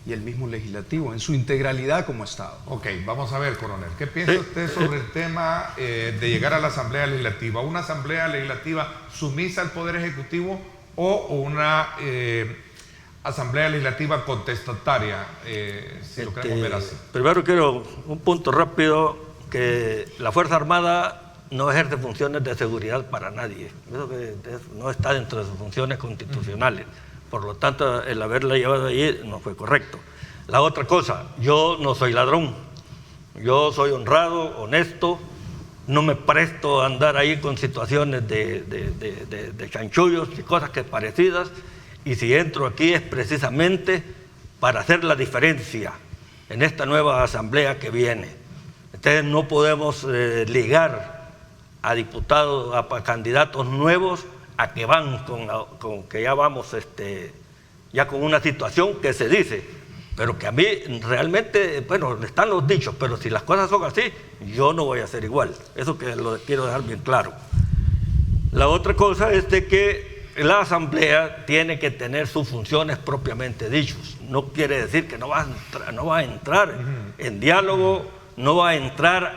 y el mismo legislativo, en su integralidad como Estado. Ok, vamos a ver, coronel, ¿qué piensa usted sobre el tema de llegar a la Asamblea Legislativa? ¿Una Asamblea Legislativa sumisa al Poder Ejecutivo o una Asamblea Legislativa contestataria, si lo queremos ver así? Primero quiero un punto rápido, que la Fuerza Armada no ejerce funciones de seguridad para nadie. Eso que no está dentro de sus funciones constitucionales. Por lo tanto, el haberla llevado allí no fue correcto. La otra cosa, yo no soy ladrón. Yo soy honrado, honesto, no me presto a andar ahí con situaciones de chanchullos y cosas que parecidas. Y si entro aquí es precisamente para hacer la diferencia en esta nueva asamblea que viene. Entonces no podemos ligar a diputados, a candidatos nuevos, a que van con que ya vamos ya con una situación que se dice, pero que a mí realmente, bueno, están los dichos, pero si las cosas son así, yo no voy a hacer igual. Eso que lo quiero dejar bien claro. La otra cosa es de que la asamblea tiene que tener sus funciones propiamente dichas. No quiere decir que no va a entrar en diálogo, no va a entrar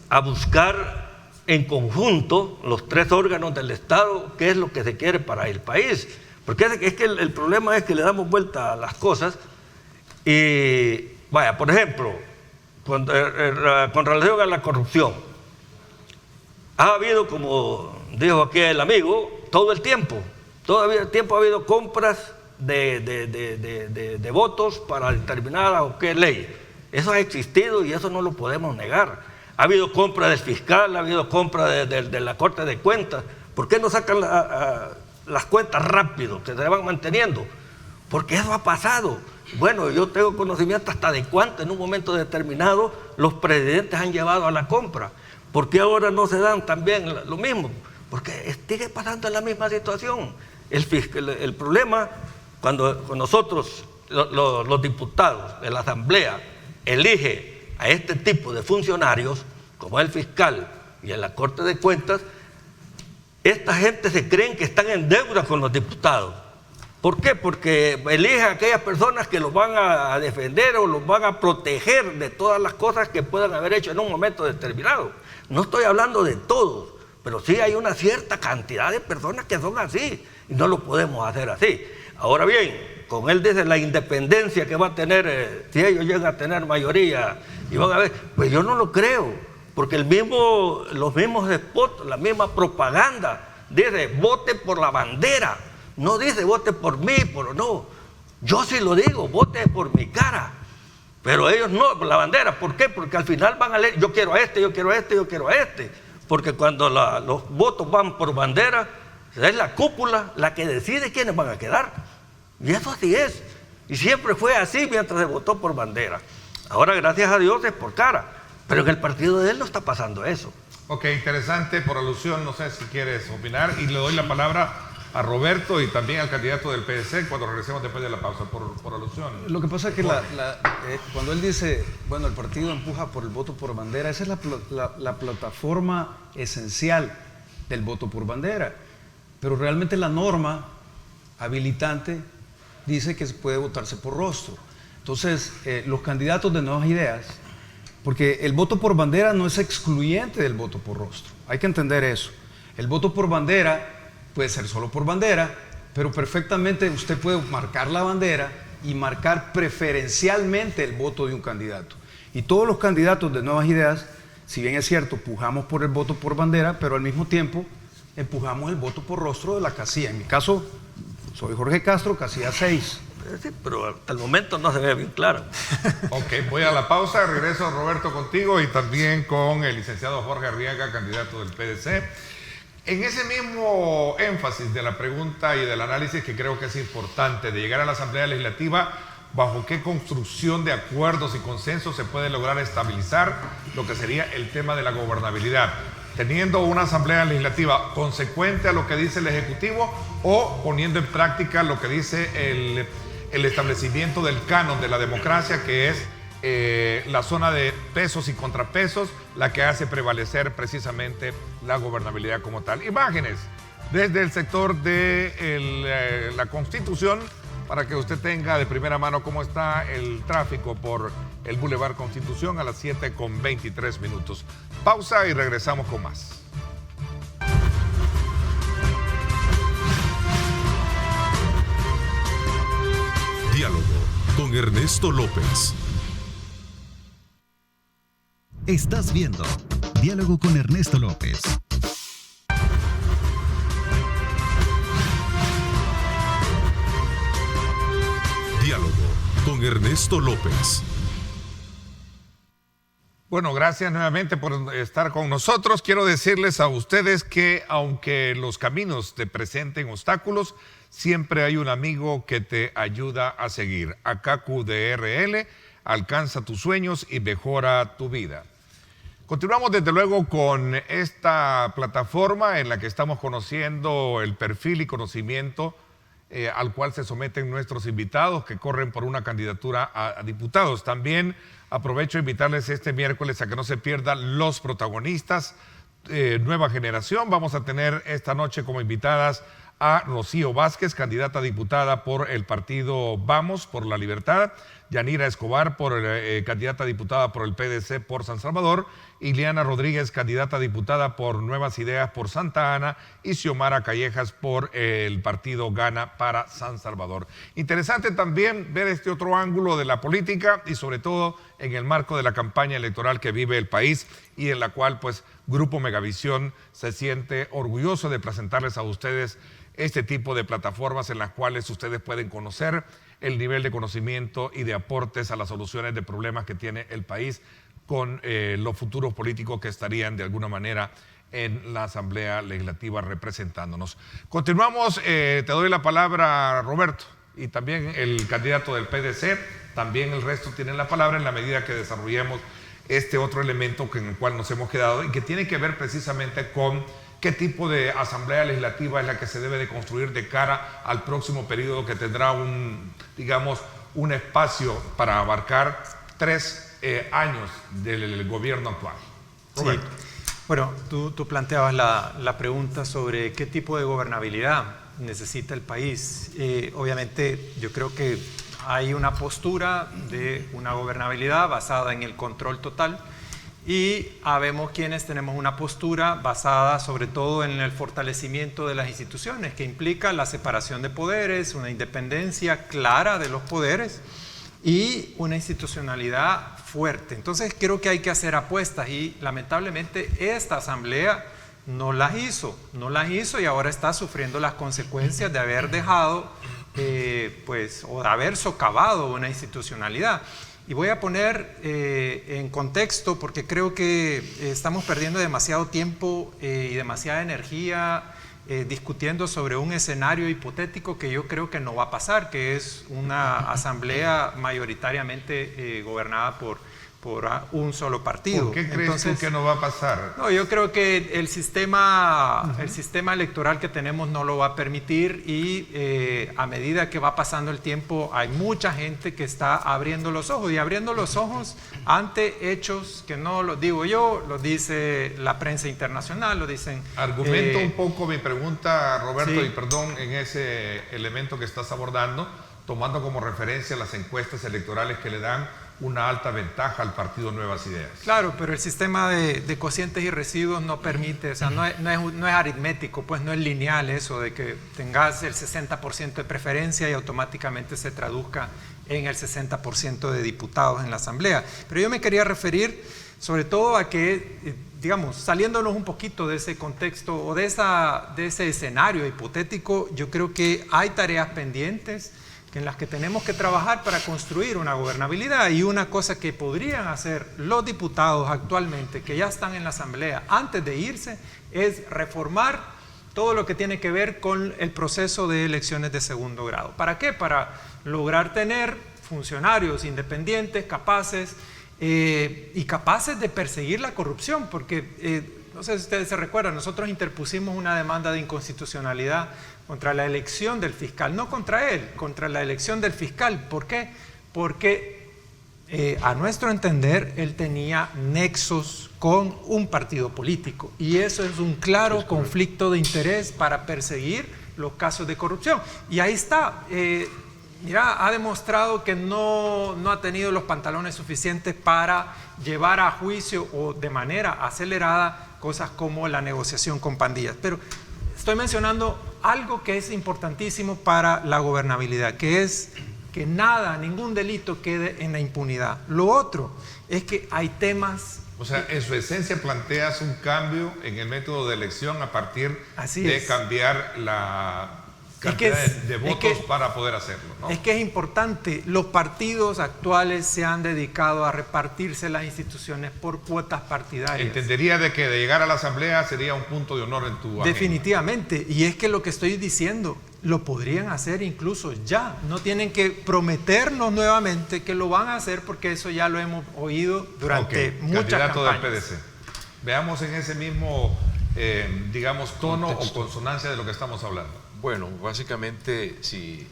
a buscar en conjunto los tres órganos del Estado qué es lo que se quiere para el país. Porque es que el problema es que le damos vuelta a las cosas y, vaya, por ejemplo, con relación a la corrupción, ha habido, como dijo aquí el amigo, todo el tiempo ha habido compras de votos para determinada o qué ley. Eso ha existido y eso no lo podemos negar. Ha habido compra del fiscal, ha habido compra de la Corte de Cuentas. ¿Por qué no sacan las cuentas rápido, que se van manteniendo? Porque eso ha pasado. Bueno, yo tengo conocimiento hasta de cuánto en un momento determinado los presidentes han llevado a la compra. ¿Por qué ahora no se dan también lo mismo? Porque sigue pasando la misma situación. El problema, cuando nosotros, los diputados de la Asamblea, elige a este tipo de funcionarios, como el fiscal y en la Corte de Cuentas, esta gente se creen que están en deuda con los diputados. ¿Por qué? Porque elige a aquellas personas que los van a defender o los van a proteger de todas las cosas que puedan haber hecho en un momento determinado. No estoy hablando de todos, pero sí hay una cierta cantidad de personas que son así y no lo podemos hacer así. Ahora bien, con él dice la independencia que va a tener, si ellos llegan a tener mayoría y van a ver, pues yo no lo creo, porque los mismos spots, la misma propaganda, dice vote por la bandera, no dice vote por mí, no. Yo sí lo digo, vote por mi cara, pero ellos no, por la bandera. ¿Por qué? Porque al final van a leer, yo quiero a este, yo quiero a este, yo quiero a este, porque cuando los votos van por bandera, es la cúpula la que decide quiénes van a quedar. Y eso así es. Y siempre fue así mientras se votó por bandera. Ahora, gracias a Dios, es por cara. Pero en el partido de él no está pasando eso. Ok, interesante. Por alusión, no sé si quieres opinar. Y le doy la palabra a Roberto y también al candidato del PDC cuando regresemos después de la pausa, por alusión. Lo que pasa es que cuando él dice, bueno, el partido empuja por el voto por bandera, esa es la plataforma esencial del voto por bandera. Pero realmente la norma habilitante dice que puede votarse por rostro. Entonces, los candidatos de Nuevas Ideas Porque el voto por bandera no es excluyente del voto por rostro. Hay que entender eso. El voto por bandera puede ser solo por bandera, pero perfectamente usted puede marcar la bandera y marcar preferencialmente el voto de un candidato. Y todos los candidatos de Nuevas Ideas, si bien es cierto, pujamos por el voto por bandera, pero al mismo tiempo empujamos el voto por rostro de la casilla. En mi caso, soy Jorge Castro, casilla 6. Sí, pero hasta el momento no se ve bien claro. Ok, voy a la pausa, regreso Roberto contigo y también con el licenciado Jorge Arriaga, candidato del PDC. En ese mismo énfasis de la pregunta y del análisis que creo que es importante de llegar a la Asamblea Legislativa, bajo qué construcción de acuerdos y consensos se puede lograr estabilizar lo que sería el tema de la gobernabilidad, teniendo una Asamblea Legislativa consecuente a lo que dice el Ejecutivo o poniendo en práctica lo que dice el establecimiento del canon de la democracia, que es la zona de pesos y contrapesos, la que hace prevalecer precisamente la gobernabilidad como tal. Imágenes desde el sector de la Constitución para que usted tenga de primera mano cómo está el tráfico por el Boulevard Constitución a las 7:23. Pausa y regresamos con más. Diálogo con Ernesto López. Estás viendo Diálogo con Ernesto López. Diálogo con Ernesto López. Bueno, gracias nuevamente por estar con nosotros. Quiero decirles a ustedes que aunque los caminos te presenten obstáculos, siempre hay un amigo que te ayuda a seguir. Acá QDRL, alcanza tus sueños y mejora tu vida. Continuamos desde luego con esta plataforma en la que estamos conociendo el perfil y conocimiento al cual se someten nuestros invitados que corren por una candidatura a diputados. También aprovecho a invitarles este miércoles a que no se pierdan los protagonistas Nueva Generación. Vamos a tener esta noche como invitadas a Rocío Vázquez, candidata a diputada por el partido Vamos por la Libertad, Yanira Escobar, candidata a diputada por el PDC por San Salvador, Ileana Rodríguez, candidata a diputada por Nuevas Ideas por Santa Ana, y Xiomara Callejas por el partido Gana para San Salvador. Interesante también ver este otro ángulo de la política y sobre todo en el marco de la campaña electoral que vive el país y en la cual pues Grupo Megavisión se siente orgulloso de presentarles a ustedes este tipo de plataformas en las cuales ustedes pueden conocer el nivel de conocimiento y de aportes a las soluciones de problemas que tiene el país con los futuros políticos que estarían de alguna manera en la Asamblea Legislativa representándonos. Continuamos, te doy la palabra, Roberto, y también el candidato del PDC, también el resto tienen la palabra en la medida que desarrollemos este otro elemento en el cual nos hemos quedado y que tiene que ver precisamente con qué tipo de Asamblea Legislativa es la que se debe de construir de cara al próximo periodo que tendrá un espacio para abarcar 3 años del gobierno actual. Roberto. Sí. Bueno, tú planteabas la pregunta sobre qué tipo de gobernabilidad necesita el país. Obviamente yo creo que hay una postura de una gobernabilidad basada en el control total y habemos quienes tenemos una postura basada sobre todo en el fortalecimiento de las instituciones, que implica la separación de poderes, una independencia clara de los poderes y una institucionalidad fuerte. Entonces creo que hay que hacer apuestas y lamentablemente esta asamblea no las hizo y ahora está sufriendo las consecuencias de haber dejado o de haber socavado una institucionalidad. Y voy a poner en contexto porque creo que estamos perdiendo demasiado tiempo y demasiada energía discutiendo sobre un escenario hipotético que yo creo que no va a pasar, que es una asamblea mayoritariamente gobernada por un solo partido. ¿Por qué crees tú que no va a pasar? No, yo creo que el sistema electoral que tenemos no lo va a permitir y a medida que va pasando el tiempo hay mucha gente que está abriendo los ojos y abriendo los ojos ante hechos que no los digo yo, lo dice la prensa internacional, lo dicen... Argumento un poco mi pregunta, Roberto, sí. y perdón, en ese elemento que estás abordando. tomando como referencia las encuestas electorales que le dan una alta ventaja al partido Nuevas Ideas. Claro, pero el sistema de cocientes y residuos no permite, o sea, no es aritmético, pues no es lineal eso de que tengas el 60% de preferencia y automáticamente se traduzca en el 60% de diputados en la Asamblea. Pero yo me quería referir sobre todo a que, digamos, saliéndonos un poquito de ese contexto o de ese escenario hipotético, yo creo que hay tareas pendientes en las que tenemos que trabajar para construir una gobernabilidad, y una cosa que podrían hacer los diputados actualmente que ya están en la Asamblea antes de irse es reformar todo lo que tiene que ver con el proceso de elecciones de segundo grado. ¿Para qué? Para lograr tener funcionarios independientes, capaces y capaces de perseguir la corrupción, porque no sé si ustedes se recuerdan, nosotros interpusimos una demanda de inconstitucionalidad contra la elección del fiscal, no contra él, contra la elección del fiscal. ¿Por qué? Porque a nuestro entender él tenía nexos con un partido político, y eso es un claro conflicto de interés para perseguir los casos de corrupción. Y ahí está, mira, ha demostrado que no ha tenido los pantalones suficientes para llevar a juicio o de manera acelerada cosas como la negociación con pandillas. Pero estoy mencionando algo que es importantísimo para la gobernabilidad, que es que ningún delito quede en la impunidad. Lo otro es que hay temas... O sea, en su esencia planteas un cambio en el método de elección a partir de cambiar la cantidad de votos para poder hacerlo, ¿no? Es que es importante, los partidos actuales se han dedicado a repartirse las instituciones por cuotas partidarias. Entendería de que de llegar a la Asamblea sería un punto de honor en tu agenda. Definitivamente, y es que lo que estoy diciendo, lo podrían hacer incluso ya, no tienen que prometernos nuevamente que lo van a hacer, porque eso ya lo hemos oído durante muchas candidato campañas. del PDC. Veamos en ese mismo, digamos, tono o consonancia de lo que estamos hablando. Bueno, básicamente, si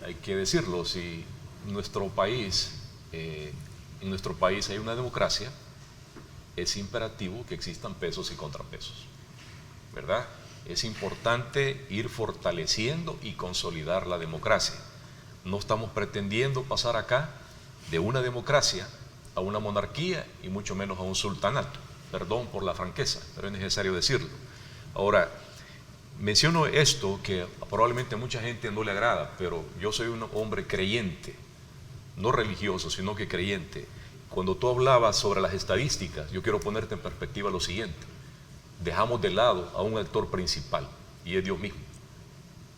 hay que decirlo, si en nuestro país hay una democracia, es imperativo que existan pesos y contrapesos, ¿verdad? Es importante ir fortaleciendo y consolidar la democracia. No estamos pretendiendo pasar acá de una democracia a una monarquía y mucho menos a un sultanato. Perdón por la franqueza, pero es necesario decirlo. Ahora, menciono esto que probablemente a mucha gente no le agrada, pero yo soy un hombre creyente, no religioso, sino que creyente. Cuando tú hablabas sobre las estadísticas, yo quiero ponerte en perspectiva lo siguiente. Dejamos de lado a un actor principal, y es Dios mismo,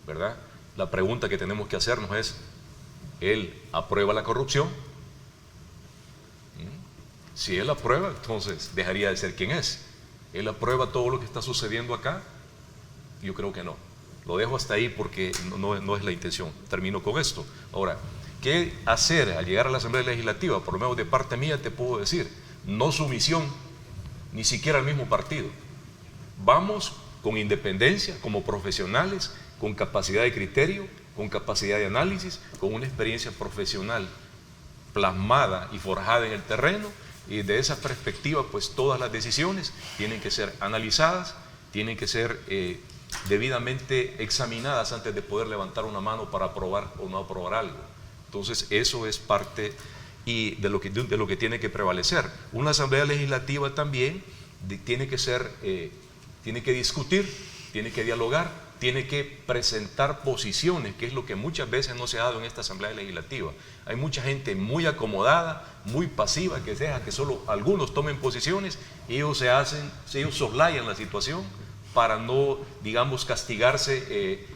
¿verdad? La pregunta que tenemos que hacernos es, ¿Él aprueba la corrupción? Si Él aprueba, entonces dejaría de ser quien es. ¿Él aprueba todo lo que está sucediendo acá? Yo creo que no. Lo dejo hasta ahí porque no es la intención. Termino con esto. Ahora, ¿qué hacer al llegar a la Asamblea Legislativa? Por lo menos de parte mía te puedo decir, no sumisión, ni siquiera al mismo partido. Vamos con independencia, como profesionales, con capacidad de criterio, con capacidad de análisis, con una experiencia profesional plasmada y forjada en el terreno, y de esa perspectiva, pues todas las decisiones tienen que ser analizadas, tienen que ser debidamente examinadas antes de poder levantar una mano para aprobar o no aprobar algo. Entonces eso es parte de lo que tiene que prevalecer. Una Asamblea Legislativa también tiene que discutir, tiene que dialogar, tiene que presentar posiciones, que es lo que muchas veces no se ha dado en esta Asamblea Legislativa. Hay mucha gente muy acomodada, muy pasiva, que deja que solo algunos tomen posiciones, y ellos soslayan la situación para no, digamos, castigarse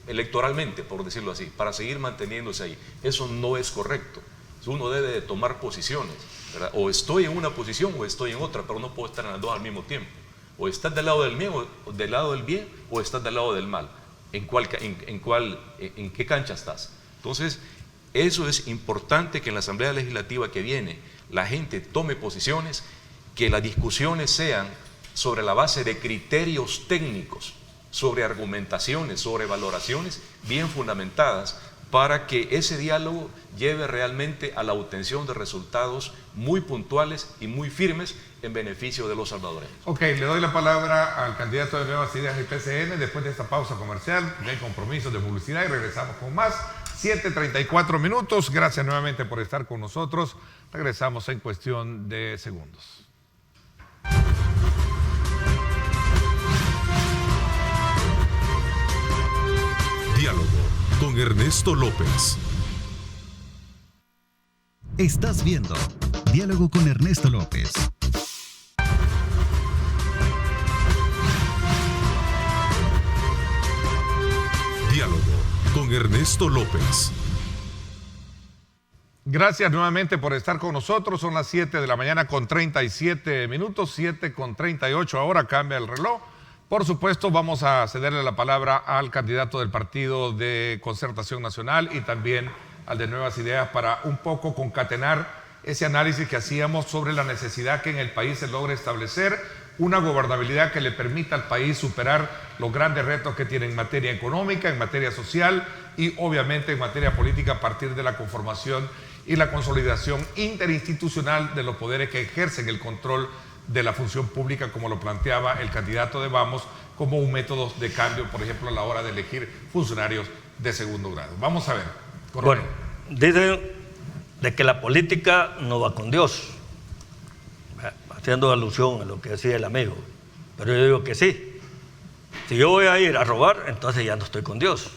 electoralmente, por decirlo así, para seguir manteniéndose ahí. Eso no es correcto. Uno debe de tomar posiciones, ¿verdad? O estoy en una posición o estoy en otra, pero no puedo estar en las dos al mismo tiempo. O estás del lado del bien, o del lado del bien, o estás del lado del mal. ¿En qué cancha estás? Entonces, eso es importante, que en la Asamblea Legislativa que viene la gente tome posiciones, que las discusiones sean sobre la base de criterios técnicos, sobre argumentaciones, sobre valoraciones bien fundamentadas, para que ese diálogo lleve realmente a la obtención de resultados muy puntuales y muy firmes en beneficio de los salvadoreños. Ok, le doy la palabra al candidato de Nuevas Ideas del PCN después de esta pausa comercial. Hay compromisos de publicidad y regresamos con más. 7:34. Gracias nuevamente por estar con nosotros. Regresamos en cuestión de segundos. Diálogo con Ernesto López. Estás viendo Diálogo con Ernesto López. Diálogo con Ernesto López. Gracias nuevamente por estar con nosotros. Son las 7 de la mañana con 37 minutos, 7:38. Ahora cambia el reloj. Por supuesto, vamos a cederle la palabra al candidato del Partido de Concertación Nacional y también al de Nuevas Ideas para un poco concatenar ese análisis que hacíamos sobre la necesidad que en el país se logre establecer una gobernabilidad que le permita al país superar los grandes retos que tiene en materia económica, en materia social y obviamente en materia política a partir de la conformación y la consolidación interinstitucional de los poderes que ejercen el control de la función pública, como lo planteaba el candidato de Vamos, como un método de cambio, por ejemplo, a la hora de elegir funcionarios de segundo grado. Vamos a ver. Bueno, dicen de que la política no va con Dios, haciendo alusión a lo que decía el amigo, pero yo digo que sí. Si yo voy a ir a robar, entonces ya no estoy con Dios.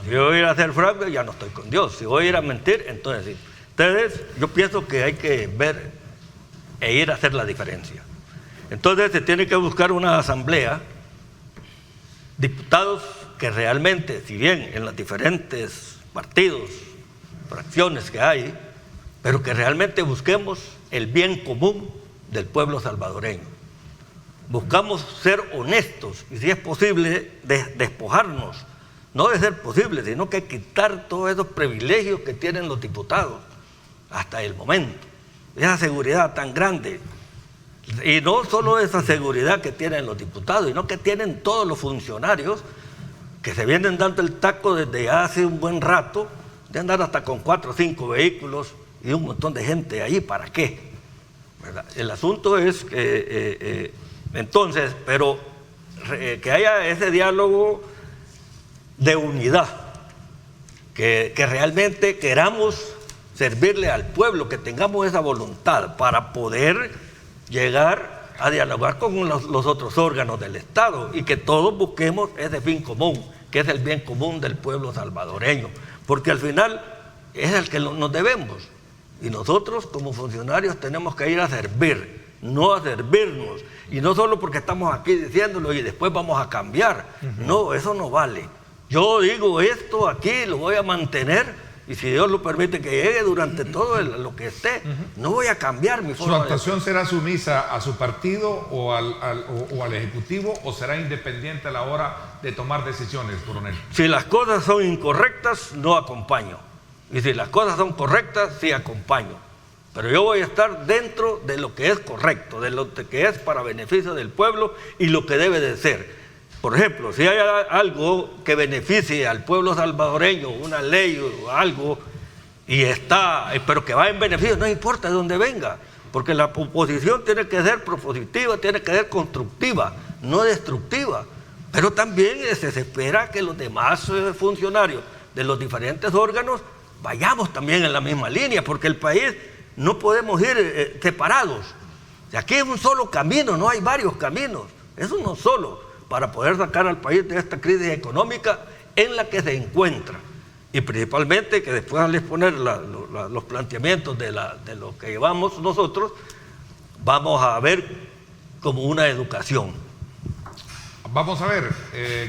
Si yo voy a ir a hacer fraude, ya no estoy con Dios. Si voy a ir a mentir, entonces sí. Entonces, yo pienso que hay que ver e ir a hacer la diferencia. Entonces, se tiene que buscar una asamblea, diputados que realmente, si bien en los diferentes partidos, fracciones que hay, pero que realmente busquemos el bien común del pueblo salvadoreño. Buscamos ser honestos y, si es posible, despojarnos, no de ser posible, sino que quitar todos esos privilegios que tienen los diputados hasta el momento. Esa seguridad tan grande, y no solo esa seguridad que tienen los diputados, sino que tienen todos los funcionarios que se vienen dando el taco desde hace un buen rato, de andar hasta con 4 o 5 vehículos y un montón de gente ahí. ¿Para qué? ¿Verdad? El asunto es que, entonces, pero que haya ese diálogo de unidad, que realmente queramos servirle al pueblo, que tengamos esa voluntad para poder llegar a dialogar con los otros órganos del Estado y que todos busquemos ese fin común, que es el bien común del pueblo salvadoreño, porque al final es el que nos debemos y nosotros como funcionarios tenemos que ir a servir, no a servirnos, y no solo porque estamos aquí diciéndolo y después vamos a cambiar. No, eso no vale. Yo digo esto aquí, lo voy a mantener. Y si Dios lo permite que llegue durante todo lo que esté, no voy a cambiar mi forma. ¿Su actuación será sumisa a su partido o al Ejecutivo, o será independiente a la hora de tomar decisiones, coronel? Si las cosas son incorrectas, no acompaño. Y si las cosas son correctas, sí acompaño. Pero yo voy a estar dentro de lo que es correcto, de lo que es para beneficio del pueblo y lo que debe de ser. Por ejemplo, si hay algo que beneficie al pueblo salvadoreño, una ley o algo, pero que va en beneficio, no importa de dónde venga, porque la oposición tiene que ser propositiva, tiene que ser constructiva, no destructiva. Pero también se espera que los demás funcionarios de los diferentes órganos vayamos también en la misma línea, porque el país no podemos ir separados. Aquí es un solo camino, no hay varios caminos, es uno solo, para poder sacar al país de esta crisis económica en la que se encuentra. Y principalmente que después al exponer los planteamientos de lo que llevamos nosotros, vamos a ver como una educación. Vamos a ver,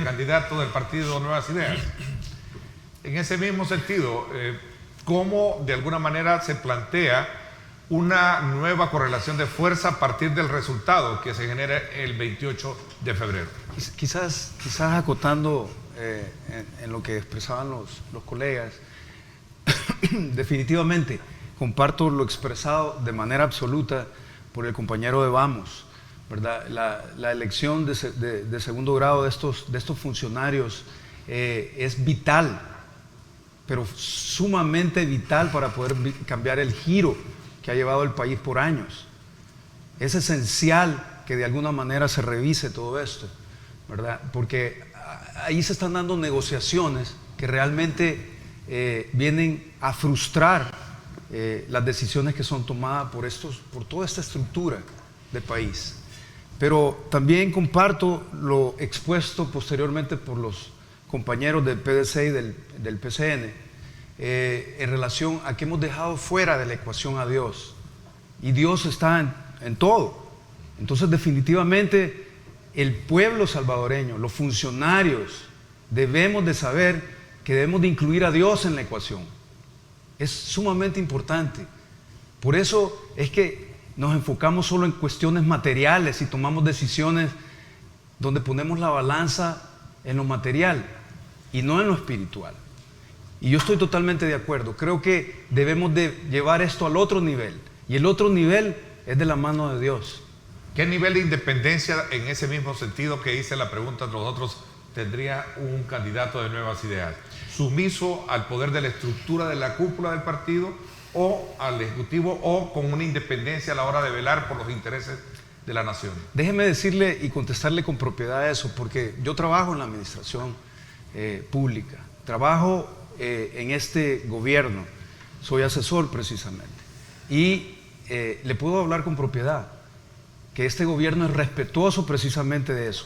candidato del Partido Nuevas Ideas, en ese mismo sentido, ¿cómo de alguna manera se plantea una nueva correlación de fuerza a partir del resultado que se genera el 28 de febrero? Quizás acotando en lo que expresaban los colegas, definitivamente comparto lo expresado de manera absoluta por el compañero de Vamos, ¿verdad? La elección de segundo grado de estos funcionarios es vital, pero sumamente vital para poder cambiar el giro que ha llevado el país por años. Es esencial que de alguna manera se revise todo esto, ¿verdad? Porque ahí se están dando negociaciones que realmente vienen a frustrar las decisiones que son tomadas por toda esta estructura de país. Pero también comparto lo expuesto posteriormente por los compañeros del PDC y del PCN en relación a que hemos dejado fuera de la ecuación a Dios. Y Dios está en todo. Entonces, definitivamente, el pueblo salvadoreño, los funcionarios, debemos de saber que debemos de incluir a Dios en la ecuación. Es sumamente importante. Por eso es que nos enfocamos solo en cuestiones materiales y tomamos decisiones donde ponemos la balanza en lo material y no en lo espiritual. Y yo estoy totalmente de acuerdo. Creo que debemos de llevar esto al otro nivel. Y el otro nivel es de la mano de Dios. ¿Qué nivel de independencia, en ese mismo sentido que hice la pregunta de nosotros, tendría un candidato de Nuevas Ideas? ¿Sumiso al poder de la estructura de la cúpula del partido o al Ejecutivo, o con una independencia a la hora de velar por los intereses de la nación? Déjeme decirle y contestarle con propiedad a eso, porque yo trabajo en la administración pública, trabajo en este gobierno, soy asesor precisamente, y le puedo hablar con propiedad que este gobierno es respetuoso precisamente de eso.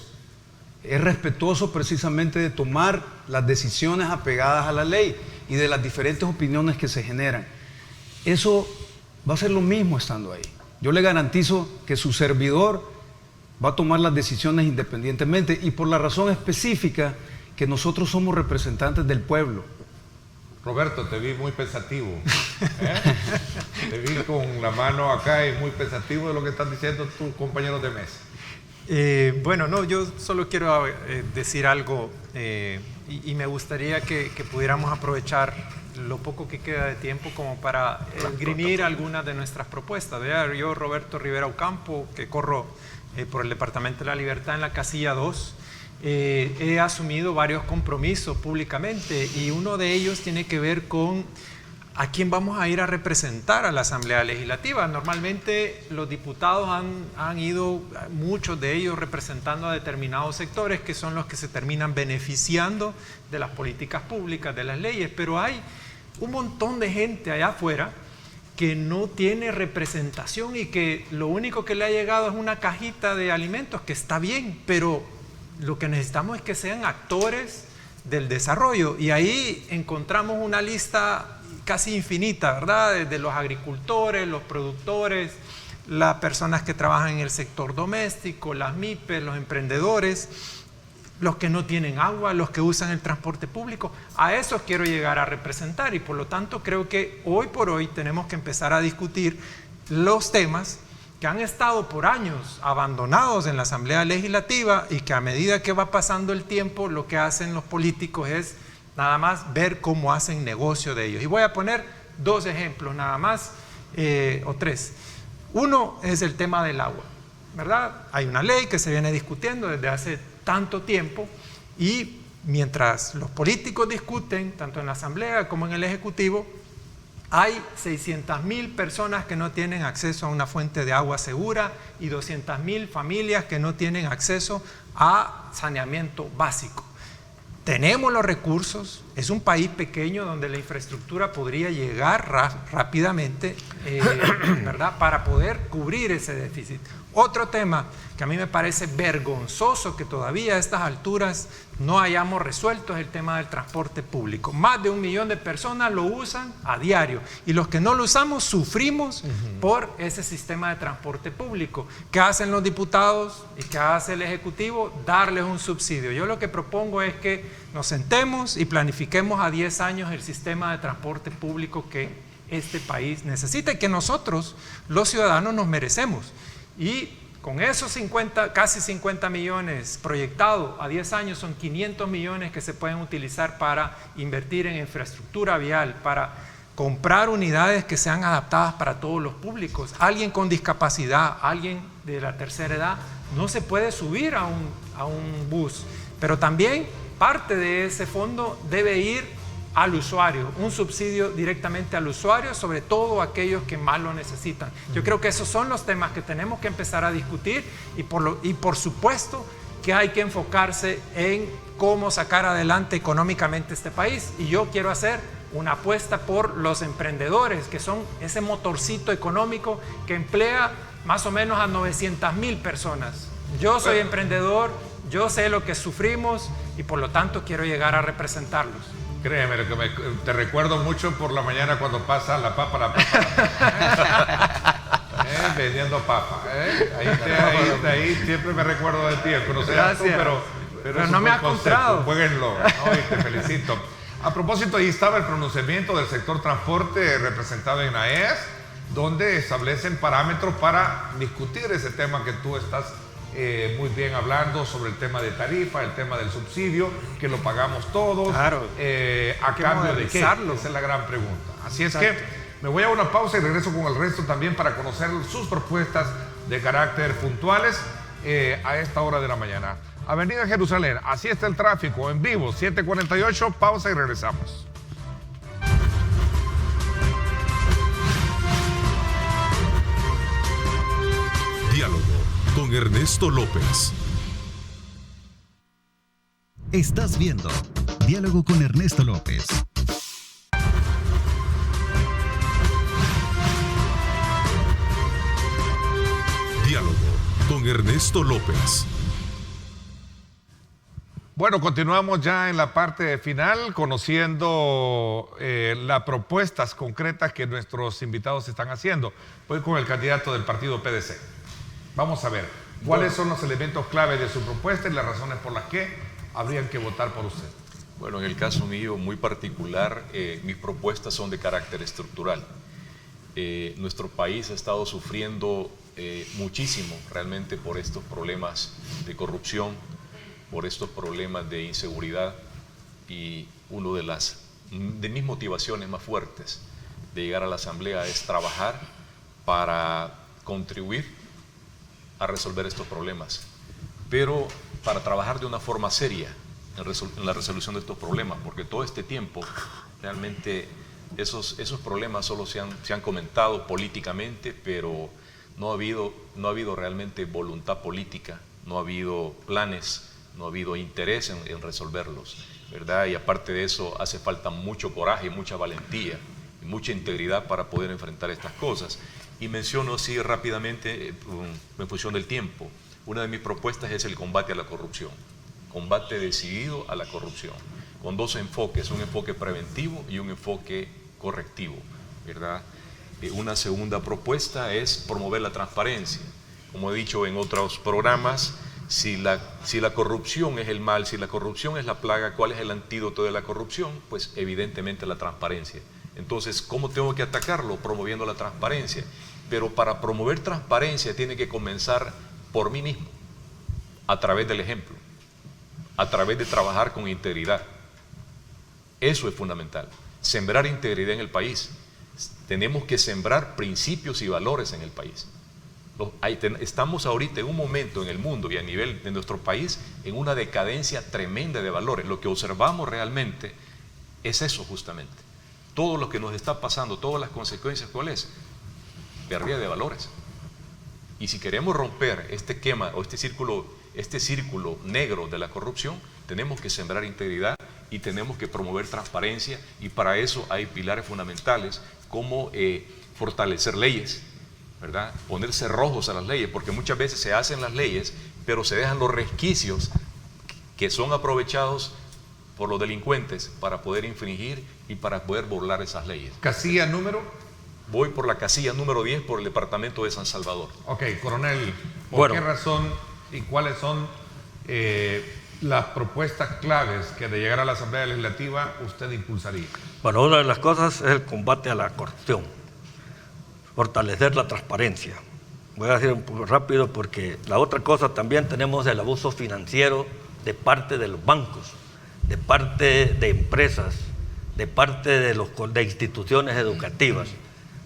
Es respetuoso precisamente de tomar las decisiones apegadas a la ley y de las diferentes opiniones que se generan. Eso va a ser lo mismo estando ahí. Yo le garantizo que su servidor va a tomar las decisiones independientemente, y por la razón específica que nosotros somos representantes del pueblo. Roberto, te vi muy pensativo. Te vi con la mano acá y muy pensativo de lo que están diciendo tus compañeros de mesa. Bueno, no, yo solo quiero decir algo y me gustaría que pudiéramos aprovechar lo poco que queda de tiempo como para esgrimir algunas de nuestras propuestas. Yo, Roberto Rivera Ocampo, que corro por el Departamento de la Libertad en la casilla 2, he asumido varios compromisos públicamente, y uno de ellos tiene que ver con a quién vamos a ir a representar a la Asamblea Legislativa. Normalmente los diputados han ido, muchos de ellos, representando a determinados sectores que son los que se terminan beneficiando de las políticas públicas, de las leyes, pero hay un montón de gente allá afuera que no tiene representación y que lo único que le ha llegado es una cajita de alimentos, que está bien, pero lo que necesitamos es que sean actores del desarrollo, y ahí encontramos una lista casi infinita, ¿verdad? Desde los agricultores, los productores, las personas que trabajan en el sector doméstico, las MIPES, los emprendedores, los que no tienen agua, los que usan el transporte público. A esos quiero llegar a representar, y por lo tanto creo que hoy por hoy tenemos que empezar a discutir los temas que han estado por años abandonados en la Asamblea Legislativa, y que a medida que va pasando el tiempo lo que hacen los políticos es nada más ver cómo hacen negocio de ellos. Y voy a poner dos ejemplos nada más, o tres. Uno es el tema del agua, ¿verdad? Hay una ley que se viene discutiendo desde hace tanto tiempo, y mientras los políticos discuten, tanto en la Asamblea como en el Ejecutivo, hay 600,000 personas que no tienen acceso a una fuente de agua segura y 200,000 familias que no tienen acceso a saneamiento básico. Tenemos los recursos, es un país pequeño donde la infraestructura podría llegar rápidamente, ¿verdad?, para poder cubrir ese déficit. Otro tema que a mí me parece vergonzoso que todavía a estas alturas no hayamos resuelto es el tema del transporte público. Más de 1 millón de personas lo usan a diario, y los que no lo usamos sufrimos por ese sistema de transporte público. ¿Qué hacen los diputados y qué hace el Ejecutivo? Darles un subsidio. Yo lo que propongo es que nos sentemos y planifiquemos a 10 años el sistema de transporte público que este país necesita y que nosotros, los ciudadanos, nos merecemos. Y con esos casi 50 millones proyectados a 10 años, son 500 millones que se pueden utilizar para invertir en infraestructura vial, para comprar unidades que sean adaptadas para todos los públicos. Alguien con discapacidad, alguien de la tercera edad, no se puede subir a un bus, pero también parte de ese fondo debe ir al usuario, un subsidio directamente al usuario, sobre todo aquellos que más lo necesitan. Yo creo que esos son los temas que tenemos que empezar a discutir, y por supuesto que hay que enfocarse en cómo sacar adelante económicamente este país. Y yo quiero hacer una apuesta por los emprendedores, que son ese motorcito económico que emplea más o menos a 900,000 personas. Yo soy emprendedor, yo sé lo que sufrimos y por lo tanto quiero llegar a representarlos. Créeme, te recuerdo mucho por la mañana cuando pasa la papa. Vendiendo papa. Ahí siempre me recuerdo de ti, no seas tú, pero no me has comprado. Jueguenlo, ¿no? Y te felicito. A propósito, ahí estaba el pronunciamiento del sector transporte representado en AES, donde establecen parámetros para discutir ese tema que tú estás muy bien hablando sobre el tema de tarifa, el tema del subsidio, que lo pagamos todos. Claro. ¿A cambio de qué? Esa es la gran pregunta. Así es que me voy a una pausa y regreso con el resto también para conocer sus propuestas de carácter puntuales a esta hora de la mañana. Avenida Jerusalén, así está el tráfico en vivo, 7:48, pausa y regresamos. Diálogo con Ernesto López. Estás viendo Diálogo con Ernesto López. Diálogo con Ernesto López. Bueno, continuamos ya en la parte final, conociendo las propuestas concretas que nuestros invitados están haciendo. Voy con el candidato del partido PDC. Vamos a ver, ¿cuáles son los elementos clave de su propuesta y las razones por las que habrían que votar por usted? Bueno, en el caso mío muy particular, mis propuestas son de carácter estructural. Nuestro país ha estado sufriendo muchísimo realmente por estos problemas de corrupción, por estos problemas de inseguridad, y una de mis motivaciones más fuertes de llegar a la Asamblea es trabajar para contribuir a resolver estos problemas, pero para trabajar de una forma seria en la resolución de estos problemas, porque todo este tiempo realmente esos problemas solo se han comentado políticamente, pero no ha habido realmente voluntad política, no ha habido planes, no ha habido interés en resolverlos, ¿verdad? Y aparte de eso hace falta mucho coraje, mucha valentía y mucha integridad para poder enfrentar estas cosas. Y menciono así rápidamente, en función del tiempo, una de mis propuestas es el combate a la corrupción, combate decidido a la corrupción, con dos enfoques, un enfoque preventivo y un enfoque correctivo, ¿verdad? Una segunda propuesta es promover la transparencia. Como he dicho en otros programas, si la corrupción es el mal, si la corrupción es la plaga, ¿cuál es el antídoto de la corrupción? Pues evidentemente la transparencia. Entonces, ¿cómo tengo que atacarlo? Promoviendo la transparencia. Pero para promover transparencia tiene que comenzar por mí mismo, a través del ejemplo, a través de trabajar con integridad. Eso es fundamental, sembrar integridad en el país. Tenemos que sembrar principios y valores en el país. Estamos ahorita en un momento en el mundo y a nivel de nuestro país en una decadencia tremenda de valores. Lo que observamos realmente es eso justamente. Todo lo que nos está pasando, todas las consecuencias, ¿cuál es? Pérdida de valores. Y si queremos romper este esquema o este círculo negro de la corrupción, tenemos que sembrar integridad y tenemos que promover transparencia, y para eso hay pilares fundamentales como fortalecer leyes, ¿verdad? Poner cerrojos a las leyes, porque muchas veces se hacen las leyes, pero se dejan los resquicios que son aprovechados por los delincuentes para poder infringir y para poder burlar esas leyes. ¿Casilla número? Voy por la casilla número 10 por el departamento de San Salvador. Ok, coronel, ¿por qué razón y cuáles son las propuestas claves que de llegar a la Asamblea Legislativa usted impulsaría? Bueno, una de las cosas es el combate a la corrupción, fortalecer la transparencia. Voy a decir un poco rápido porque la otra cosa también tenemos el abuso financiero de parte de los bancos, de parte de empresas, de parte de instituciones educativas.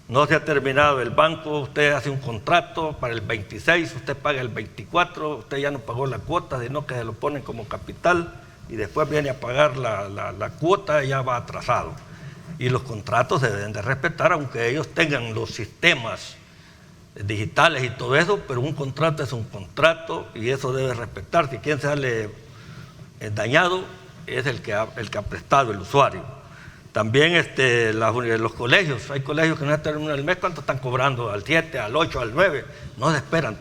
No se ha terminado el banco, usted hace un contrato para el 26, usted paga el 24, usted ya no pagó la cuota, sino que se lo ponen como capital y después viene a pagar la cuota y ya va atrasado. Y los contratos se deben de respetar, aunque ellos tengan los sistemas digitales y todo eso, pero un contrato es un contrato y eso debe respetarse. Quien sale dañado es el que ha prestado, el usuario. También los colegios, hay colegios que no terminan el mes, ¿cuánto están cobrando? Al 7, al 8, al 9, no se esperan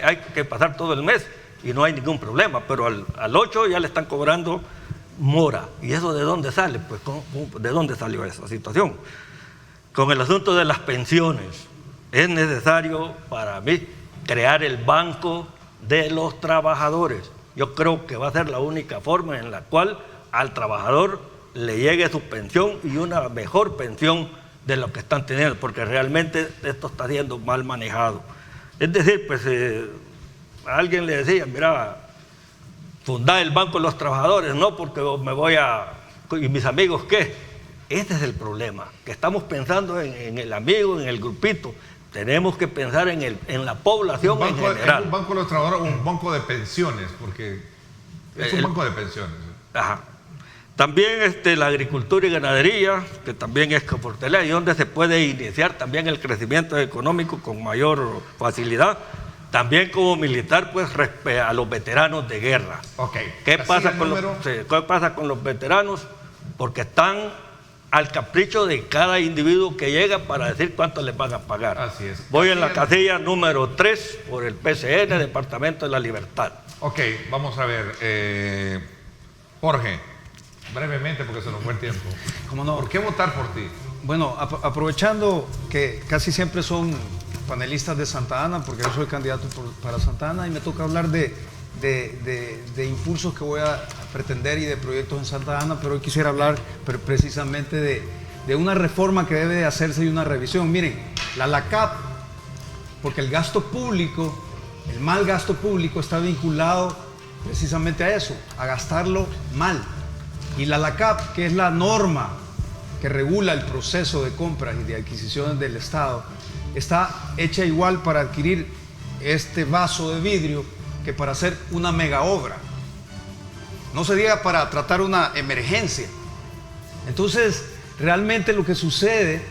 hay que pasar todo el mes y no hay ningún problema, pero al 8 ya le están cobrando mora. ¿Y eso de dónde sale? Pues ¿de dónde salió esa situación? Con el asunto de las pensiones, es necesario para mí crear el banco de los trabajadores. Yo creo que va a ser la única forma en la cual al trabajador le llegue su pensión y una mejor pensión de lo que están teniendo, porque realmente esto está siendo mal manejado. Es decir, pues a alguien le decía, mira, fundar el Banco de los Trabajadores, no porque me voy ¿y mis amigos qué? Ese es el problema, que estamos pensando en el amigo, en el grupito. Tenemos que pensar en la población en general. Un Banco de los Trabajadores, un banco de pensiones, porque es un banco de pensiones. Ajá. También la agricultura y ganadería, que también es oportunidad, y donde se puede iniciar también el crecimiento económico con mayor facilidad. También como militar, pues a los veteranos de guerra. Okay. ¿Qué pasa con los veteranos? Porque están al capricho de cada individuo que llega para decir cuánto les van a pagar. Así es. Voy en la casilla número 3 por el PCN, Departamento de la Libertad. Ok, vamos a ver. Jorge, brevemente porque se nos fue el tiempo. ¿Cómo no? ¿Por qué votar por ti? Bueno, aprovechando que casi siempre son panelistas de Santa Ana, porque yo soy candidato para Santa Ana y me toca hablar de impulsos que voy a pretender y de proyectos en Santa Ana, pero hoy quisiera hablar precisamente de una reforma que debe de hacerse y una revisión. Miren, la LACAP, porque el gasto público, el mal gasto público está vinculado precisamente a eso, a gastarlo mal. Y la LACAP, que es la norma que regula el proceso de compras y de adquisiciones del Estado, está hecha igual para adquirir este vaso de vidrio que para hacer una mega obra. No se diga para tratar una emergencia. Entonces, realmente lo que sucede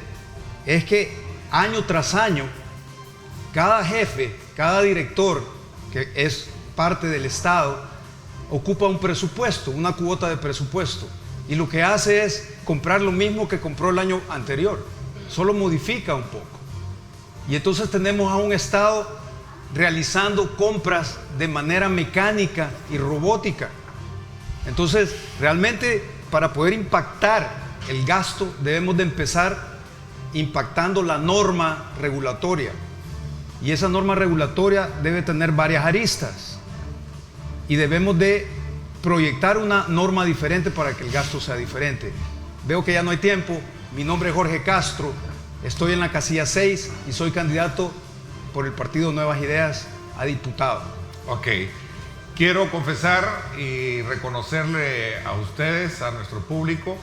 es que año tras año, cada jefe, cada director que es parte del Estado, ocupa un presupuesto, una cuota de presupuesto, y lo que hace es comprar lo mismo que compró el año anterior, solo modifica un poco. Y entonces tenemos a un Estado realizando compras de manera mecánica y robótica. Entonces, realmente, para poder impactar el gasto, debemos de empezar impactando la norma regulatoria. Y esa norma regulatoria debe tener varias aristas. Y debemos de proyectar una norma diferente para que el gasto sea diferente. Veo que ya no hay tiempo. Mi nombre es Jorge Castro. Estoy en la casilla 6 y soy candidato por el partido Nuevas Ideas a diputado. Ok. Quiero confesar y reconocerle a ustedes, a nuestro público,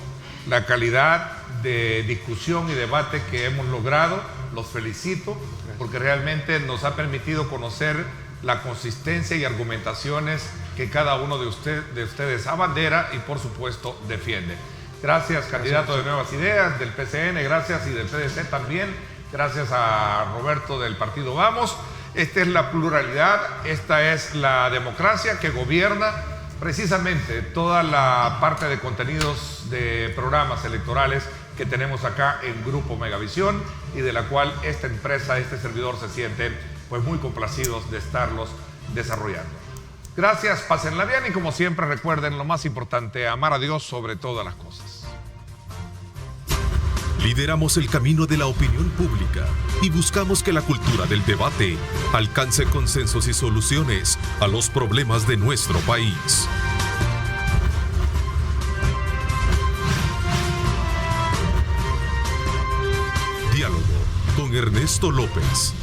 la calidad de discusión y debate que hemos logrado. Los felicito porque realmente nos ha permitido conocer la consistencia y argumentaciones que cada uno de ustedes abandera y por supuesto defiende. Gracias, candidato de Nuevas Ideas, del PCN, gracias, y del PDC también. Gracias a Roberto del partido Vamos. Esta es la pluralidad, esta es la democracia que gobierna precisamente toda la parte de contenidos de programas electorales que tenemos acá en Grupo Megavisión y de la cual esta empresa, este servidor se siente pues muy complacidos de estarlos desarrollando. Gracias, pásenla bien y como siempre recuerden lo más importante, amar a Dios sobre todas las cosas. Lideramos el camino de la opinión pública y buscamos que la cultura del debate alcance consensos y soluciones a los problemas de nuestro país. Diálogo con Ernesto López.